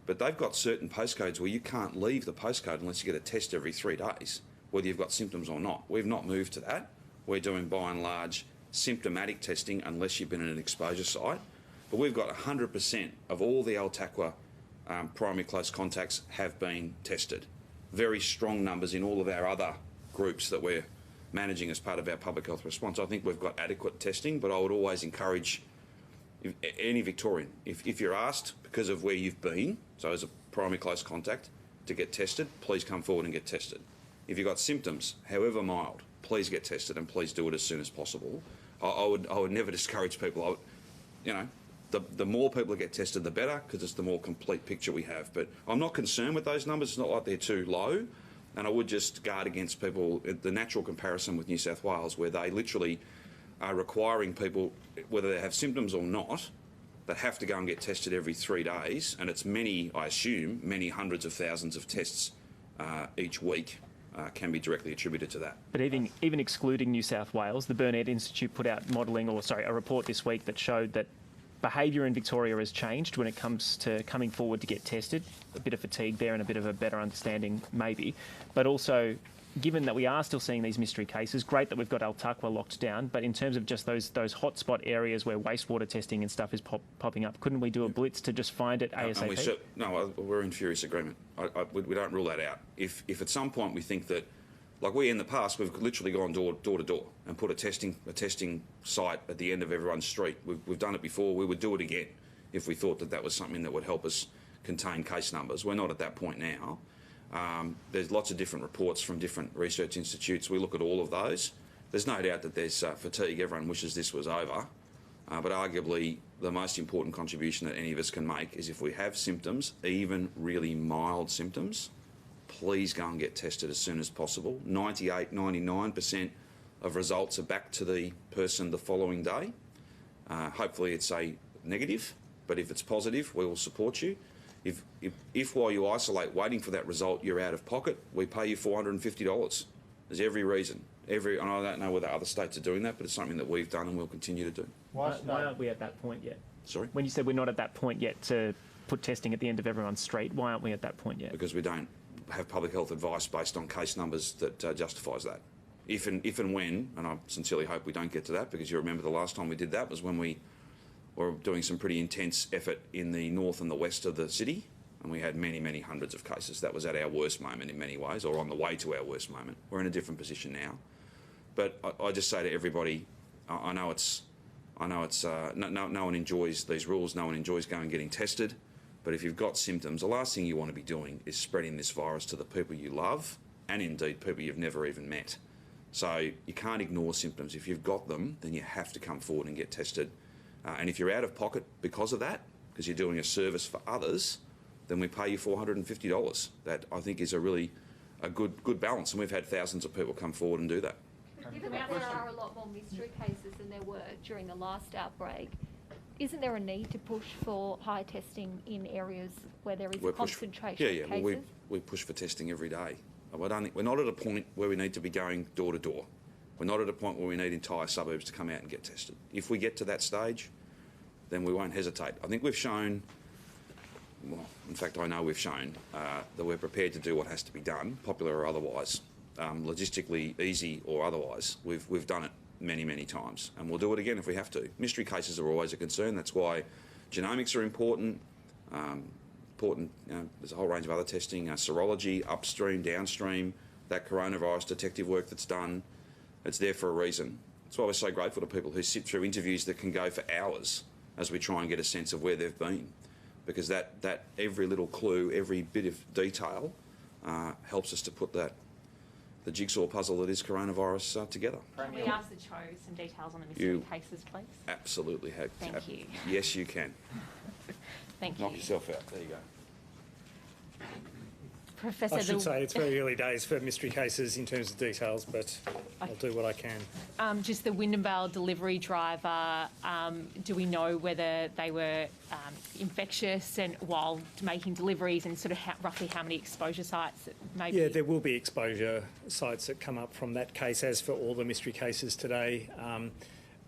but they've got certain postcodes where you can't leave the postcode unless you get a test every 3 days, whether you've got symptoms or not. We've not moved to that. We're doing, by and large, symptomatic testing unless you've been in an exposure site. But we've got 100% of all the Altaqua primary close contacts have been tested. Very strong numbers in all of our other groups that we're managing as part of our public health response. I think we've got adequate testing, but I would always encourage any Victorian, if you're asked because of where you've been, so as a primary close contact, to get tested, please come forward and get tested. If you've got symptoms, however mild, please get tested and please do it as soon as possible. I would never discourage people. The more people that get tested, the better, because it's the more complete picture we have. But I'm not concerned with those numbers. It's not like they're too low. And I would just guard against people, the natural comparison with New South Wales, where they literally are requiring people, whether they have symptoms or not, that have to go and get tested every 3 days. And it's I assume, many hundreds of thousands of tests each week can be directly attributed to that. But even excluding New South Wales, the Burnett Institute put out a report this week that showed that behaviour in Victoria has changed when it comes to coming forward to get tested. A bit of fatigue there and a bit of a better understanding maybe. But also, given that we are still seeing these mystery cases, great that we've got Altaqua locked down, but in terms of just those hotspot areas where wastewater testing and stuff is popping up, couldn't we do a blitz to just find it ASAP? No, we're in furious agreement. We don't rule that out. If at some point we think that, like we in the past, we've literally gone door to door and put a testing site at the end of everyone's street. We've done it before. We would do it again if we thought that was something that would help us contain case numbers. We're not at that point now. There's lots of different reports from different research institutes. We look at all of those. There's no doubt that there's fatigue. Everyone wishes this was over. But arguably, the most important contribution that any of us can make is if we have symptoms, even really mild symptoms, please go and get tested as soon as possible. 98, 99% of results are back to the person the following day. Hopefully it's a negative, but if it's positive, we will support you. If while you isolate waiting for that result you're out of pocket, we pay you $450. There's every reason And I don't know whether other states are doing that, but it's something that we've done and we'll continue to do. Why aren't we at that point yet? Sorry? When you said we're not at that point yet to put testing at the end of everyone's street, why aren't we at that point yet? Because we don't have public health advice based on case numbers that justifies that. If and when, and I sincerely hope we don't get to that, because you remember the last time we did that was when we were doing some pretty intense effort in the north and the west of the city, and we had many, many hundreds of cases. That was at our worst moment in many ways, or on the way to our worst moment. We're in a different position now. But I just say to everybody, I know no one enjoys these rules, no one enjoys going and getting tested, but if you've got symptoms, the last thing you want to be doing is spreading this virus to the people you love, and indeed people you've never even met. So you can't ignore symptoms. If you've got them, then you have to come forward and get tested. And if you're out of pocket because of that, because you're doing a service for others, then we pay you $450. That, I think, is a good balance, and we've had thousands of people come forward and do that. Given that there are a lot more mystery cases than there were during the last outbreak, isn't there a need to push for high testing in areas where there is a concentration of cases? Well, we push for testing every day. We're not at a point where we need to be going door to door. We're not at a point where we need entire suburbs to come out and get tested. If we get to that stage, then we won't hesitate. I think we've shown, well, in fact, I know we've shown that we're prepared to do what has to be done, popular or otherwise, logistically easy or otherwise. We've done it many, many times, and we'll do it again if we have to. Mystery cases are always a concern. That's why genomics are important. There's a whole range of other testing, serology, upstream, downstream, that coronavirus detective work that's done. It's there for a reason. That's why we're so grateful to people who sit through interviews that can go for hours as we try and get a sense of where they've been, because that every little clue, every bit of detail helps us to put the jigsaw puzzle that is coronavirus together. Can we ask the Cho some details on the mystery cases, please? Absolutely. Thank you. Yes, you can. Thank you. Knock yourself out. There you go. Professor, I should say it's very early days for mystery cases in terms of details, but I'll do what I can. Just the Wyndham Vale delivery driver, do we know whether they were infectious and while making deliveries, and sort of roughly how many exposure sites maybe? Yeah, there will be exposure sites that come up from that case, as for all the mystery cases today.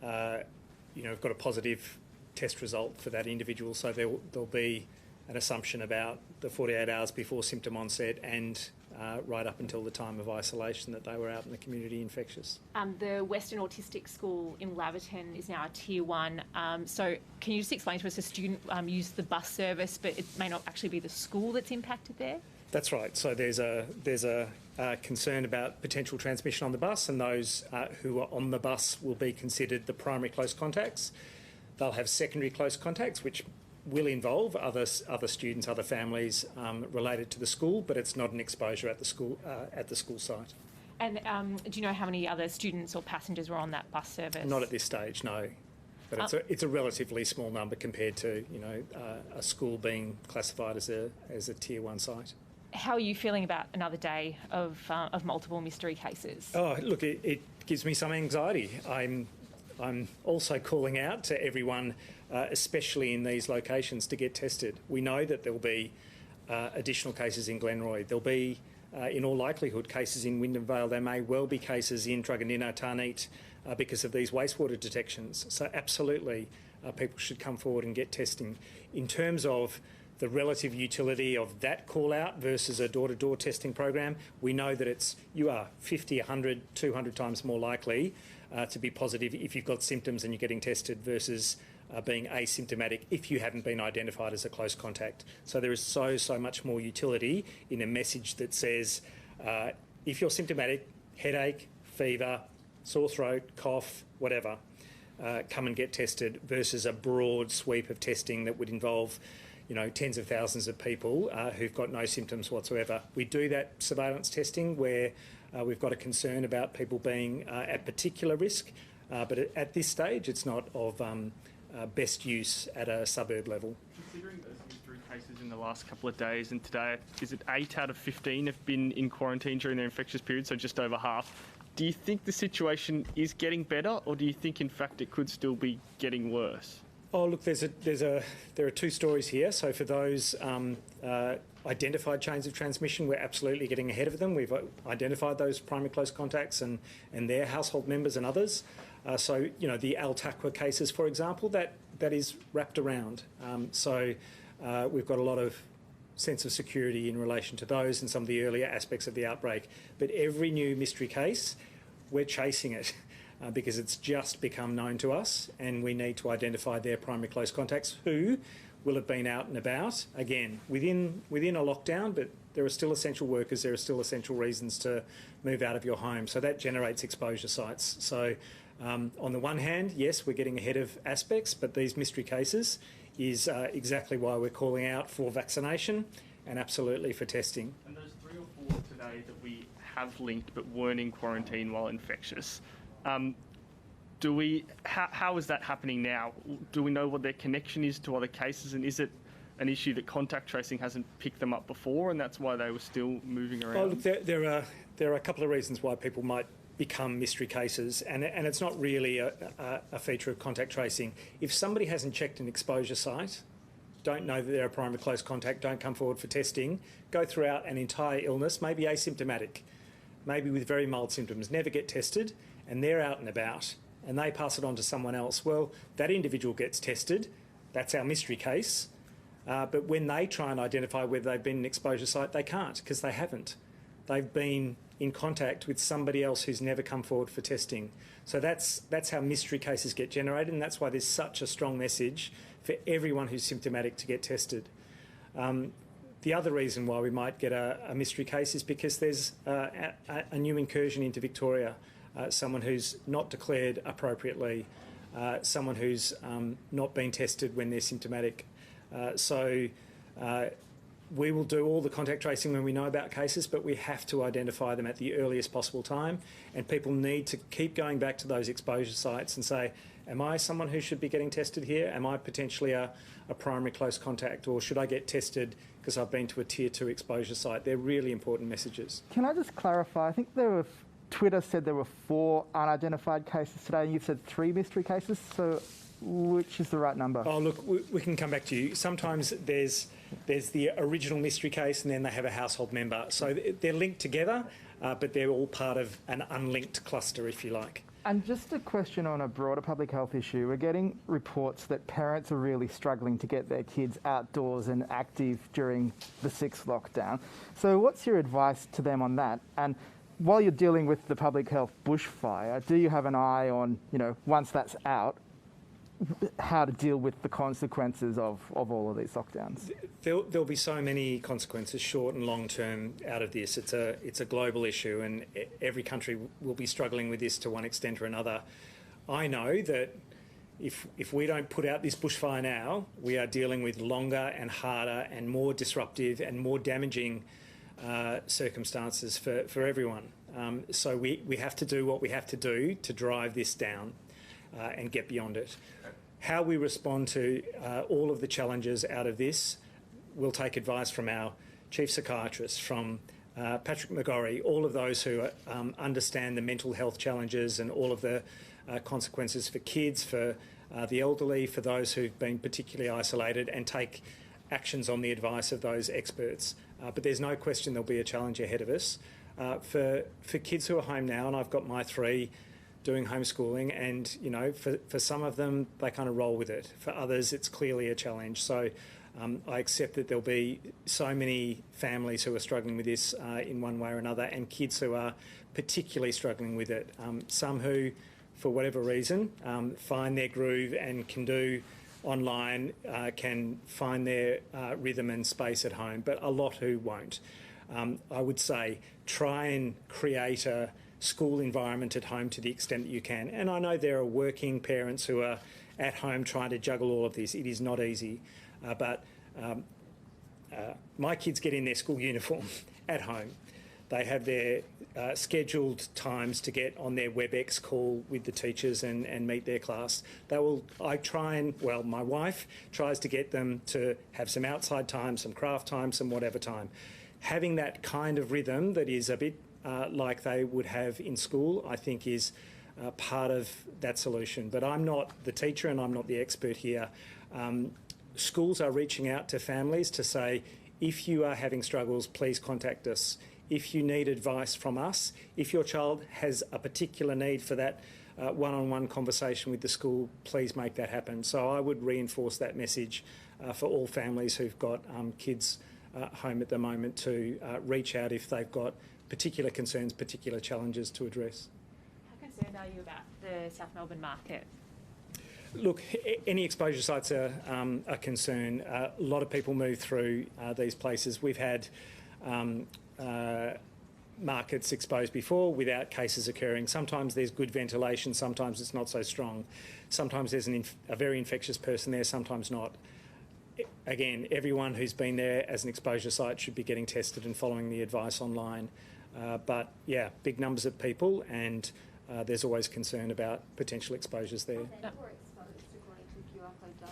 We've got a positive test result for that individual, so there'll be an assumption about the 48 hours before symptom onset and right up until the time of isolation that they were out in the community infectious. The Western Autistic School in Laverton is now a Tier 1. So can you just explain to us, a student used the bus service, but it may not actually be the school that's impacted there? That's right. So there's a concern about potential transmission on the bus, and those who are on the bus will be considered the primary close contacts. They'll have secondary close contacts, which will involve other students, other families related to the school, but it's not an exposure at the school site. And do you know how many other students or passengers were on that bus service? Not at this stage, no. But it's a relatively small number compared to a school being classified as a Tier 1 site. How are you feeling about another day of multiple mystery cases? Oh, look, it gives me some anxiety. I'm also calling out to everyone, especially in these locations, to get tested. We know that there'll be additional cases in Glenroy. There'll be, in all likelihood, cases in Wyndham Vale. There may well be cases in Truganina, Tarneet, because of these wastewater detections. So absolutely, people should come forward and get testing. In terms of the relative utility of that call-out versus a door-to-door testing program, we know that you are 50, 100, 200 times more likely to be positive if you've got symptoms and you're getting tested versus being asymptomatic if you haven't been identified as a close contact. So there is so much more utility in a message that says if you're symptomatic, headache, fever, sore throat, cough, whatever, come and get tested, versus a broad sweep of testing that would involve tens of thousands of people who've got no symptoms whatsoever. We do that surveillance testing where we've got a concern about people being at particular risk, but at this stage it's not of best use at a suburb level. Considering those mystery cases in the last couple of days and today, is it 8 out of 15 have been in quarantine during their infectious period, so just over half? Do you think the situation is getting better, or do you think in fact it could still be getting worse? Oh, look, there are two stories here. So for those identified chains of transmission, we're absolutely getting ahead of them. We've identified those primary close contacts and their household members and others. So, you know, the Al-Taqwa cases, for example, that is wrapped around. We've got a lot of sense of security in relation to those and some of the earlier aspects of the outbreak. But every new mystery case, we're chasing it. Because it's just become known to us, and we need to identify their primary close contacts who will have been out and about, again, within a lockdown, but there are still essential workers, there are still essential reasons to move out of your home. So that generates exposure sites. So on the one hand, yes, we're getting ahead of aspects, but these mystery cases is exactly why we're calling out for vaccination and absolutely for testing. And those 3 or 4 today that we have linked but weren't in quarantine while infectious, how is that happening now? Do we know what their connection is to other cases, and is it an issue that contact tracing hasn't picked them up before, and that's why they were still moving around? Oh, look, there are a couple of reasons why people might become mystery cases, and it's not really a feature of contact tracing. If somebody hasn't checked an exposure site, don't know that they're a primary close contact, don't come forward for testing, go throughout an entire illness, maybe asymptomatic, maybe with very mild symptoms, never get tested, and they're out and about, and they pass it on to someone else, well, that individual gets tested. That's our mystery case. But when they try and identify whether they've been in an exposure site, they can't, because they haven't. They've been in contact with somebody else who's never come forward for testing. So that's how mystery cases get generated, and that's why there's such a strong message for everyone who's symptomatic to get tested. The other reason why we might get a mystery case is because there's a new incursion into Victoria. Someone who's not declared appropriately, someone who's not been tested when they're symptomatic. We will do all the contact tracing when we know about cases, but we have to identify them at the earliest possible time, and people need to keep going back to those exposure sites and say, am I someone who should be getting tested here? Am I potentially a primary close contact, or should I get tested because I've been to a Tier 2 exposure site? They're really important messages. Can I just clarify? I think Twitter said there were 4 unidentified cases today, and you've said 3 mystery cases. So which is the right number? Oh, look, we can come back to you. Sometimes there's the original mystery case, and then they have a household member. So they're linked together, but they're all part of an unlinked cluster, if you like. And just a question on a broader public health issue. We're getting reports that parents are really struggling to get their kids outdoors and active during the 6th lockdown. So what's your advice to them on that? And while you're dealing with the public health bushfire, do you have an eye on, once that's out, how to deal with the consequences of all of these lockdowns? There'll be so many consequences, short and long term, out of this. It's a global issue, and every country will be struggling with this to one extent or another. I know that if we don't put out this bushfire now, we are dealing with longer and harder and more disruptive and more damaging circumstances for everyone. So we have to do what we have to do to drive this down and get beyond it. How we respond to all of the challenges out of this, we'll take advice from our chief psychiatrist, from Patrick McGorry, all of those who understand the mental health challenges and all of the consequences for kids, for the elderly, for those who've been particularly isolated, and take actions on the advice of those experts. But there's no question there'll be a challenge ahead of us. For kids who are home now, and I've got my 3 doing homeschooling, and for some of them they kind of roll with it. For others it's clearly a challenge. So I accept that there'll be so many families who are struggling with this in one way or another, and kids who are particularly struggling with it. Some who, for whatever reason, find their groove and can do online, can find their rhythm and space at home, but a lot who won't. I would say try and create a school environment at home to the extent that you can. And I know there are working parents who are at home trying to juggle all of this. It is not easy. But my kids get in their school uniform at home. They have their scheduled times to get on their WebEx call with the teachers and meet their class. My wife tries to get them to have some outside time, some craft time, some whatever time. Having that kind of rhythm that is a bit like they would have in school, I think is part of that solution. But I'm not the teacher and I'm not the expert here. Schools are reaching out to families to say, if you are having struggles, please contact us. If you need advice from us, if your child has a particular need for that one-on-one conversation with the school, please make that happen. So I would reinforce that message for all families who've got kids home at the moment to reach out if they've got particular concerns, particular challenges to address. How concerned are you about the South Melbourne market? Look, any exposure sites are a concern. A lot of people move through these places. We've had markets exposed before without cases occurring. Sometimes there's good ventilation, sometimes it's not so strong. Sometimes there's a very infectious person there, sometimes not. Again, everyone who's been there as an exposure site should be getting tested and following the advice online. But yeah, big numbers of people, and there's always concern about potential exposures there.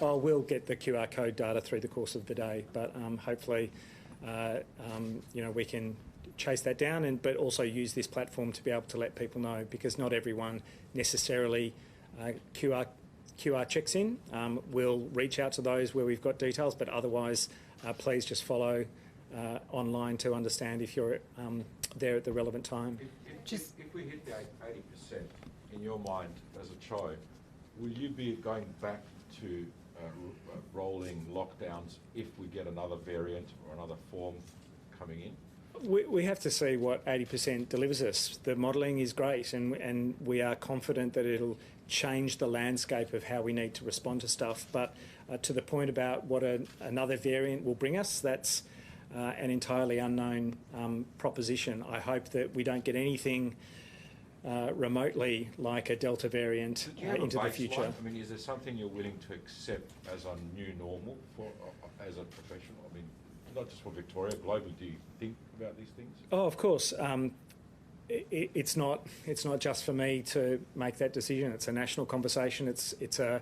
Oh, we'll get the QR code data through the course of the day, but hopefully, we can chase that down, but also use this platform to be able to let people know, because not everyone necessarily QR checks in. We'll reach out to those where we've got details, but otherwise, please just follow online to understand if you're there at the relevant time. If we hit the 80% in your mind as a child, will you be going back to rolling lockdowns if we get another variant or another form coming in? We have to see what 80% delivers us. The modelling is great, and we are confident that it'll change the landscape of how we need to respond to stuff. But to the point about what another variant will bring us, that's an entirely unknown proposition. I hope that we don't get anything remotely like a Delta variant into the future. I mean, is there something you're willing to accept as a new normal as a professional? I mean, not just for Victoria, globally, do you think about these things? Oh, of course. It's not just for me to make that decision. It's a national conversation. It's a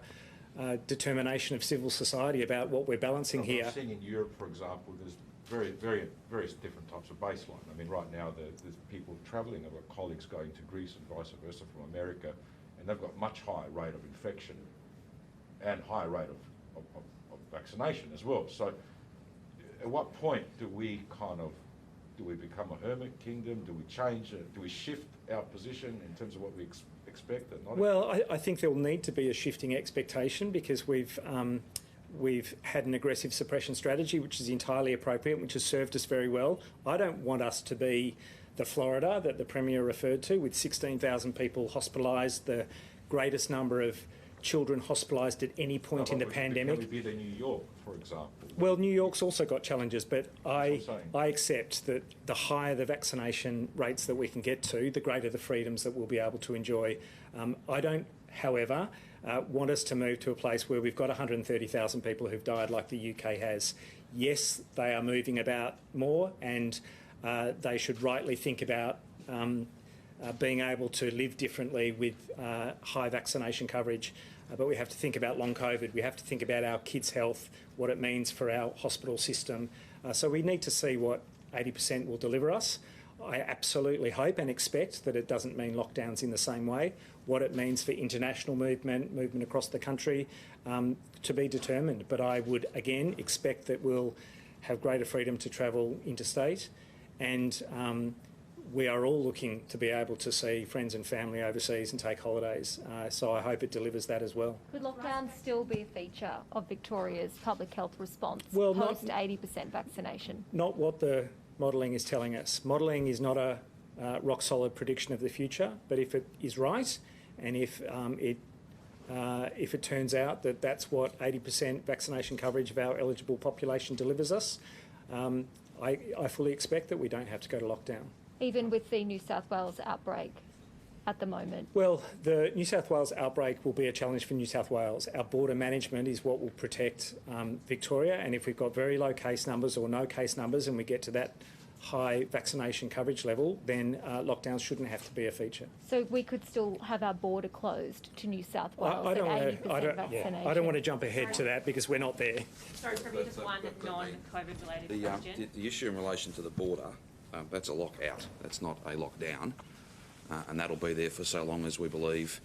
determination of civil society about what we're balancing here. I'm seeing in Europe, for example, there's various different types of baseline. I mean, right now there's people travelling. I've got colleagues going to Greece and vice versa from America, and they've got much higher rate of infection and higher rate of vaccination as well. So at what point do we become a hermit kingdom? Do we change it? Do we shift our position in terms of what we expect and not? Well, I think there will need to be a shifting expectation, because we've had an aggressive suppression strategy, which is entirely appropriate, which has served us very well. I don't want us to be the Florida that the Premier referred to, with 16,000 people hospitalised, the greatest number of children hospitalised at any point in the pandemic. Can we be the New York, for example? Well, New York's also got challenges, but I accept that the higher the vaccination rates that we can get to, the greater the freedoms that we'll be able to enjoy. I don't, however, want us to move to a place where we've got 130,000 people who've died like the UK has. Yes, they are moving about more, and they should rightly think about being able to live differently with high vaccination coverage. But we have to think about long COVID. We have to think about our kids' health, what it means for our hospital system. So we need to see what 80% will deliver us. I absolutely hope and expect that it doesn't mean lockdowns in the same way. What it means for international movement across the country, to be determined. But I would, again, expect that we'll have greater freedom to travel interstate, and we are all looking to be able to see friends and family overseas and take holidays. So I hope it delivers that as well. Could lockdown still be a feature of Victoria's public health response well, post 80% vaccination? Not what the modelling is telling us. Modelling is not a rock-solid prediction of the future, but if it is right, and if it turns out that that's what 80% vaccination coverage of our eligible population delivers us, I fully expect that we don't have to go to lockdown. Even with the New South Wales outbreak at the moment? Well, the New South Wales outbreak will be a challenge for New South Wales. Our border management is what will protect Victoria, and if we've got very low case numbers or no case numbers and we get to that high vaccination coverage level, then lockdowns shouldn't have to be a feature. So we could still have our border closed to New South Wales I don't at 80% vaccination? I don't want to jump ahead to that because we're not there. Sorry, Premier, just one non-COVID related question. The issue in relation to the border, that's a lockout. That's not a lockdown. and that'll be there for so long as we believe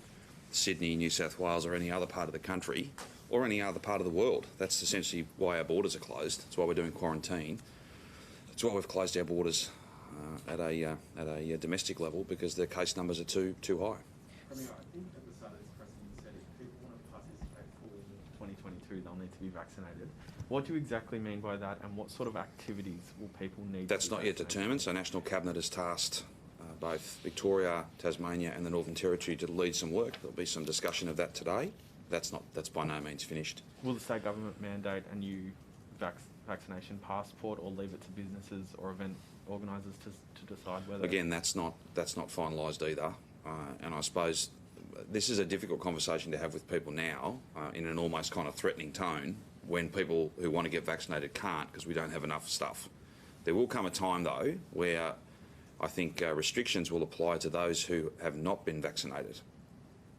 Sydney, New South Wales or any other part of the country or any other part of the world. That's essentially why our borders are closed. That's why we're doing quarantine. That's why we've closed our borders at a domestic level, because the case numbers are too high. Premier, I think at the start of this question you said if people want to participate fully in 2022, they'll need to be vaccinated. What do you exactly mean by that, and what sort of activities will people need? That's to be not yet determined. So National Cabinet has tasked both Victoria, Tasmania and the Northern Territory to lead some work. There'll be some discussion of that today. That's by no means finished. Will the state government mandate a new vaccination passport, or leave it to businesses or event organisers to decide whether? Again, that's not finalised either. And I suppose this is a difficult conversation to have with people now in an almost kind of threatening tone, when people who want to get vaccinated can't because we don't have enough stuff. There will come a time, though, where I think restrictions will apply to those who have not been vaccinated,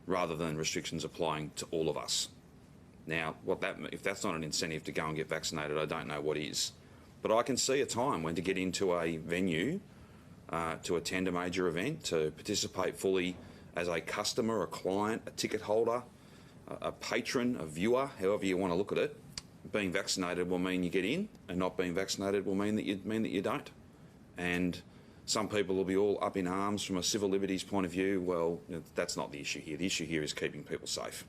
rather than restrictions applying to all of us. Now, if that's not an incentive to go and get vaccinated, I don't know what is. But I can see a time when to get into a venue, to attend a major event, to participate fully as a customer, a client, a ticket holder, a patron, a viewer, however you want to look at it. Being vaccinated will mean you get in, and not being vaccinated will mean that you don't. And some people will be all up in arms from a civil liberties point of view. Well, that's not the issue here. The issue here is keeping people safe.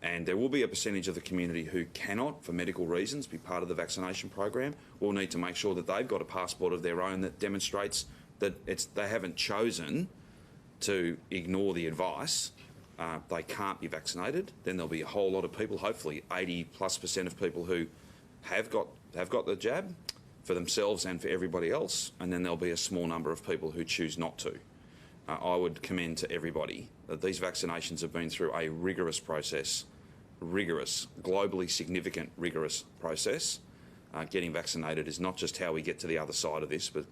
And there will be a percentage of the community who cannot, for medical reasons, be part of the vaccination program. We'll need to make sure that they've got a passport of their own that demonstrates that they haven't chosen to ignore the advice. They can't be vaccinated. Then there'll be a whole lot of people, hopefully 80+% of people who have got the jab for themselves and for everybody else. And then there'll be a small number of people who choose not to. I would commend to everybody that these vaccinations have been through a rigorous process, globally significant rigorous process. Getting vaccinated is not just how we get to the other side of this, but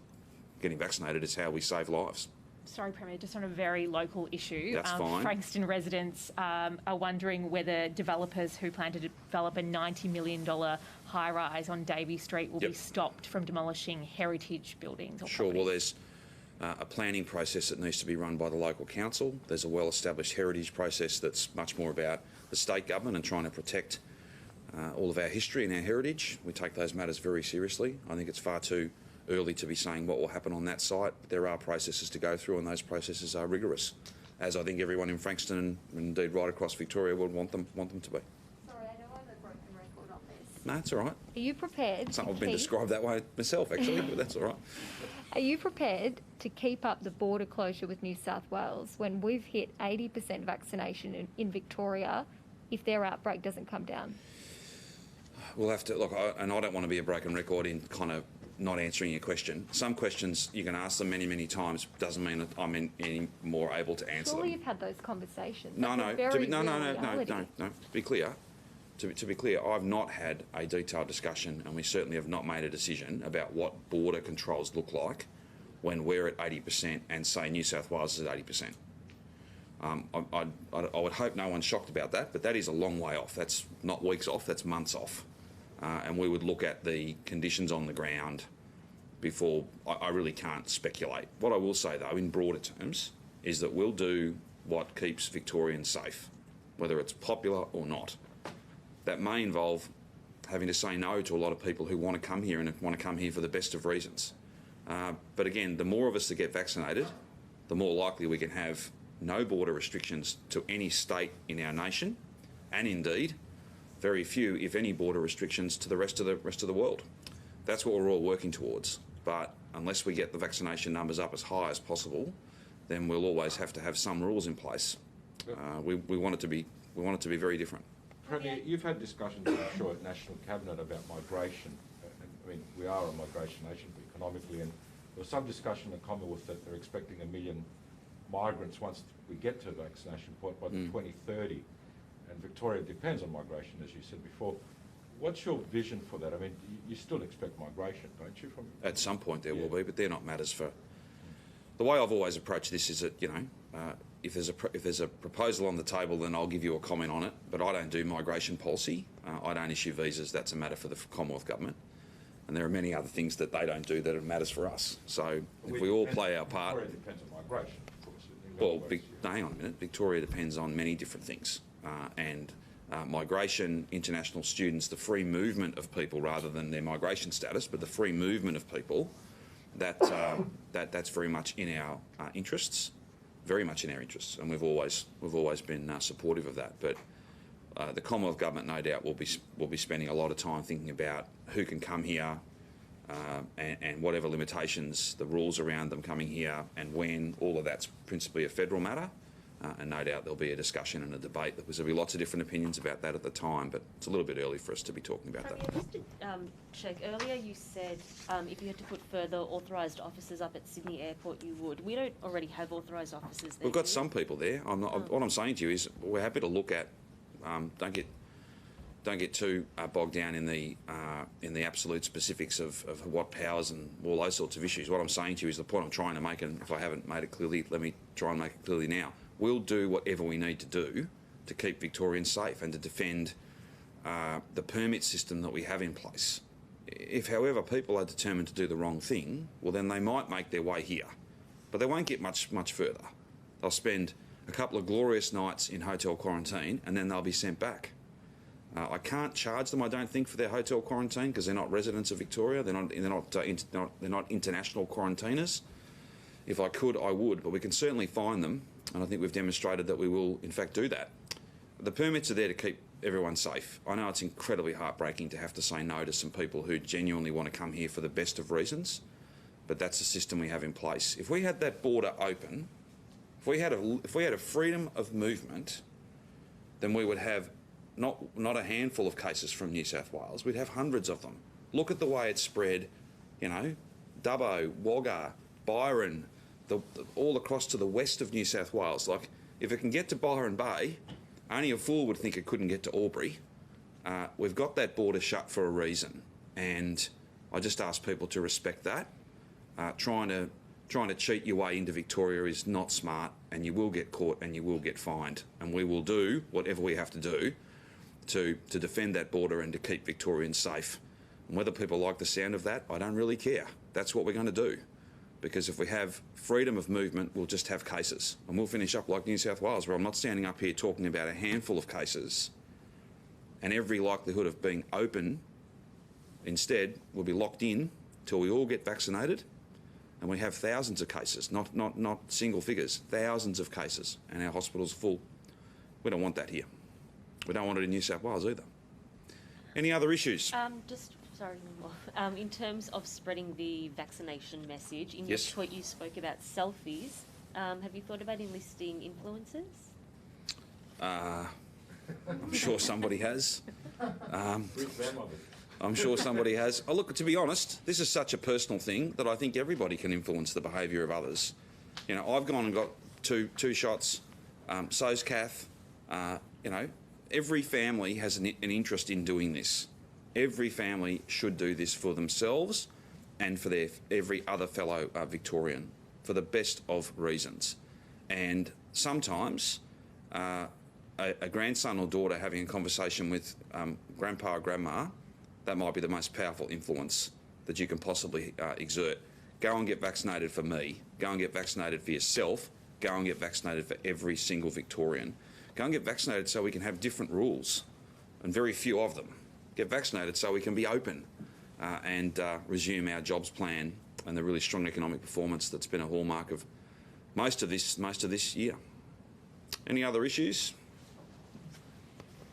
getting vaccinated is how we save lives. Sorry, Premier, just on a very local issue. That's fine. Frankston residents are wondering whether developers who plan to develop a $90 million high-rise on Davey Street will be stopped from demolishing heritage buildings or Sure, properties. well, there's a planning process that needs to be run by the local council. There's a well-established heritage process that's much more about the state government and trying to protect all of our history and our heritage. We take those matters very seriously. I think it's far too early to be saying what will happen on that site. But there are processes to go through, and those processes are rigorous, as I think everyone in Frankston and indeed right across Victoria would want them to be. Sorry, I know I'm a broken record on this. No, it's all right. Are you prepared? I've been described that way myself, actually, but that's all right. Are you prepared to keep up the border closure with New South Wales when we've hit 80% vaccination in Victoria if their outbreak doesn't come down? We'll have to look, and I don't want to be a broken record in kind of not answering your question. Some questions you can ask them many, many times, doesn't mean that I'm any more able to answer Surely them. you've had those conversations. No. To be clear, to be clear, I've not had a detailed discussion, and we certainly have not made a decision about what border controls look like when we're at 80% and say New South Wales is at 80%. I would hope no one's shocked about that, but that is a long way off. That's not weeks off, that's months off. And we would look at the conditions on the ground before. I really can't speculate. What I will say, though, in broader terms, is that we'll do what keeps Victorians safe, whether it's popular or not. That may involve having to say no to a lot of people who want to come here and want to come here for the best of reasons. But again, the more of us that get vaccinated, the more likely we can have no border restrictions to any state in our nation, and indeed very few, if any, border restrictions to the rest of the world. That's what we're all working towards. But unless we get the vaccination numbers up as high as possible, then we'll always have to have some rules in place. We want it to be very different. Premier, you've had discussions, I'm sure, at National Cabinet about migration. I mean, we are a migration nation economically, and there was some discussion in the Commonwealth that they're expecting 1 million migrants once we get to the vaccination point by 2030. And Victoria depends on migration, as you said before. What's your vision for that? I mean, you still expect migration, don't you? At some point there will be, but they're not matters for. The way I've always approached this is that, if there's a proposal on the table, then I'll give you a comment on it. But I don't do migration policy. I don't issue visas. That's a matter for the Commonwealth Government. And there are many other things that they don't do that matters for us. So if we all play our part. Victoria depends on migration, of course. Well, hang on a minute. Victoria depends on many different things, and migration, international students, the free movement of people rather than their migration status, but the free movement of people. That's very much in our interests, very much in our interests, and we've always been supportive of that. But the Commonwealth Government, no doubt, will be spending a lot of time thinking about who can come here, and whatever limitations, the rules around them coming here, and when. All of that's principally a federal matter, and no doubt there'll be a discussion and a debate, because there'll be lots of different opinions about that at the time. But it's a little bit early for us to be talking about that. Just to check, earlier you said if you had to put further authorised officers up at Sydney Airport, you would. We don't already have authorised officers there. We've got some people there. What I'm saying to you is we're happy to look at. Don't get too bogged down in the absolute specifics of what powers and all those sorts of issues. What I'm saying to you is the point I'm trying to make, and if I haven't made it clearly, let me try and make it clearly now. We'll do whatever we need to do to keep Victorians safe and to defend the permit system that we have in place. If, however, people are determined to do the wrong thing, well, then they might make their way here, but they won't get much further. They'll spend a couple of glorious nights in hotel quarantine, and then they'll be sent back. I can't charge them, I don't think, for their hotel quarantine because they're not residents of Victoria. They're not international quarantiners. If I could, I would, but we can certainly fine them, and I think we've demonstrated that we will, in fact, do that. The permits are there to keep everyone safe. I know it's incredibly heartbreaking to have to say no to some people who genuinely want to come here for the best of reasons, but that's the system we have in place. If we had that border open, if we had a freedom of movement, then we would have not a handful of cases from New South Wales. We'd have hundreds of them. Look at the way it's spread, Dubbo, Wagga, Byron, all across to the west of New South Wales. Like, if it can get to Byron Bay, only a fool would think it couldn't get to Albury. We've got that border shut for a reason, and I just ask people to respect that. Trying to cheat your way into Victoria is not smart, and you will get caught and you will get fined, and we will do whatever we have to do to defend that border and to keep Victorians safe. And whether people like the sound of that, I don't really care. That's what we're going to do. Because if we have freedom of movement, we'll just have cases. And we'll finish up like New South Wales, where I'm not standing up here talking about a handful of cases and every likelihood of being open. Instead, we'll be locked in till we all get vaccinated, and we have thousands of cases, not single figures, thousands of cases, and our hospitals are full. We don't want that here. We don't want it in New South Wales either. Any other issues? In terms of spreading the vaccination message, in your tweet you spoke about selfies. Have you thought about enlisting influencers? I'm sure somebody has. I'm sure somebody has. Oh, look, to be honest, this is such a personal thing that I think everybody can influence the behaviour of others. I've gone and got two shots. So's Kath. Every family has an interest in doing this. Every family should do this for themselves and for every other fellow Victorian, for the best of reasons. And sometimes a grandson or daughter having a conversation with grandpa or grandma, that might be the most powerful influence that you can possibly exert. Go and get vaccinated for me. Go and get vaccinated for yourself. Go and get vaccinated for every single Victorian. Go and get vaccinated so we can have different rules, and very few of them. Get vaccinated so we can be open and resume our jobs plan and the really strong economic performance that's been a hallmark of most of this year. Any other issues?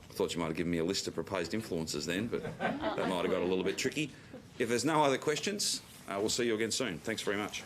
I thought you might have given me a list of proposed influences then, but that might have got a little bit tricky. If there's no other questions, we'll see you again soon. Thanks very much.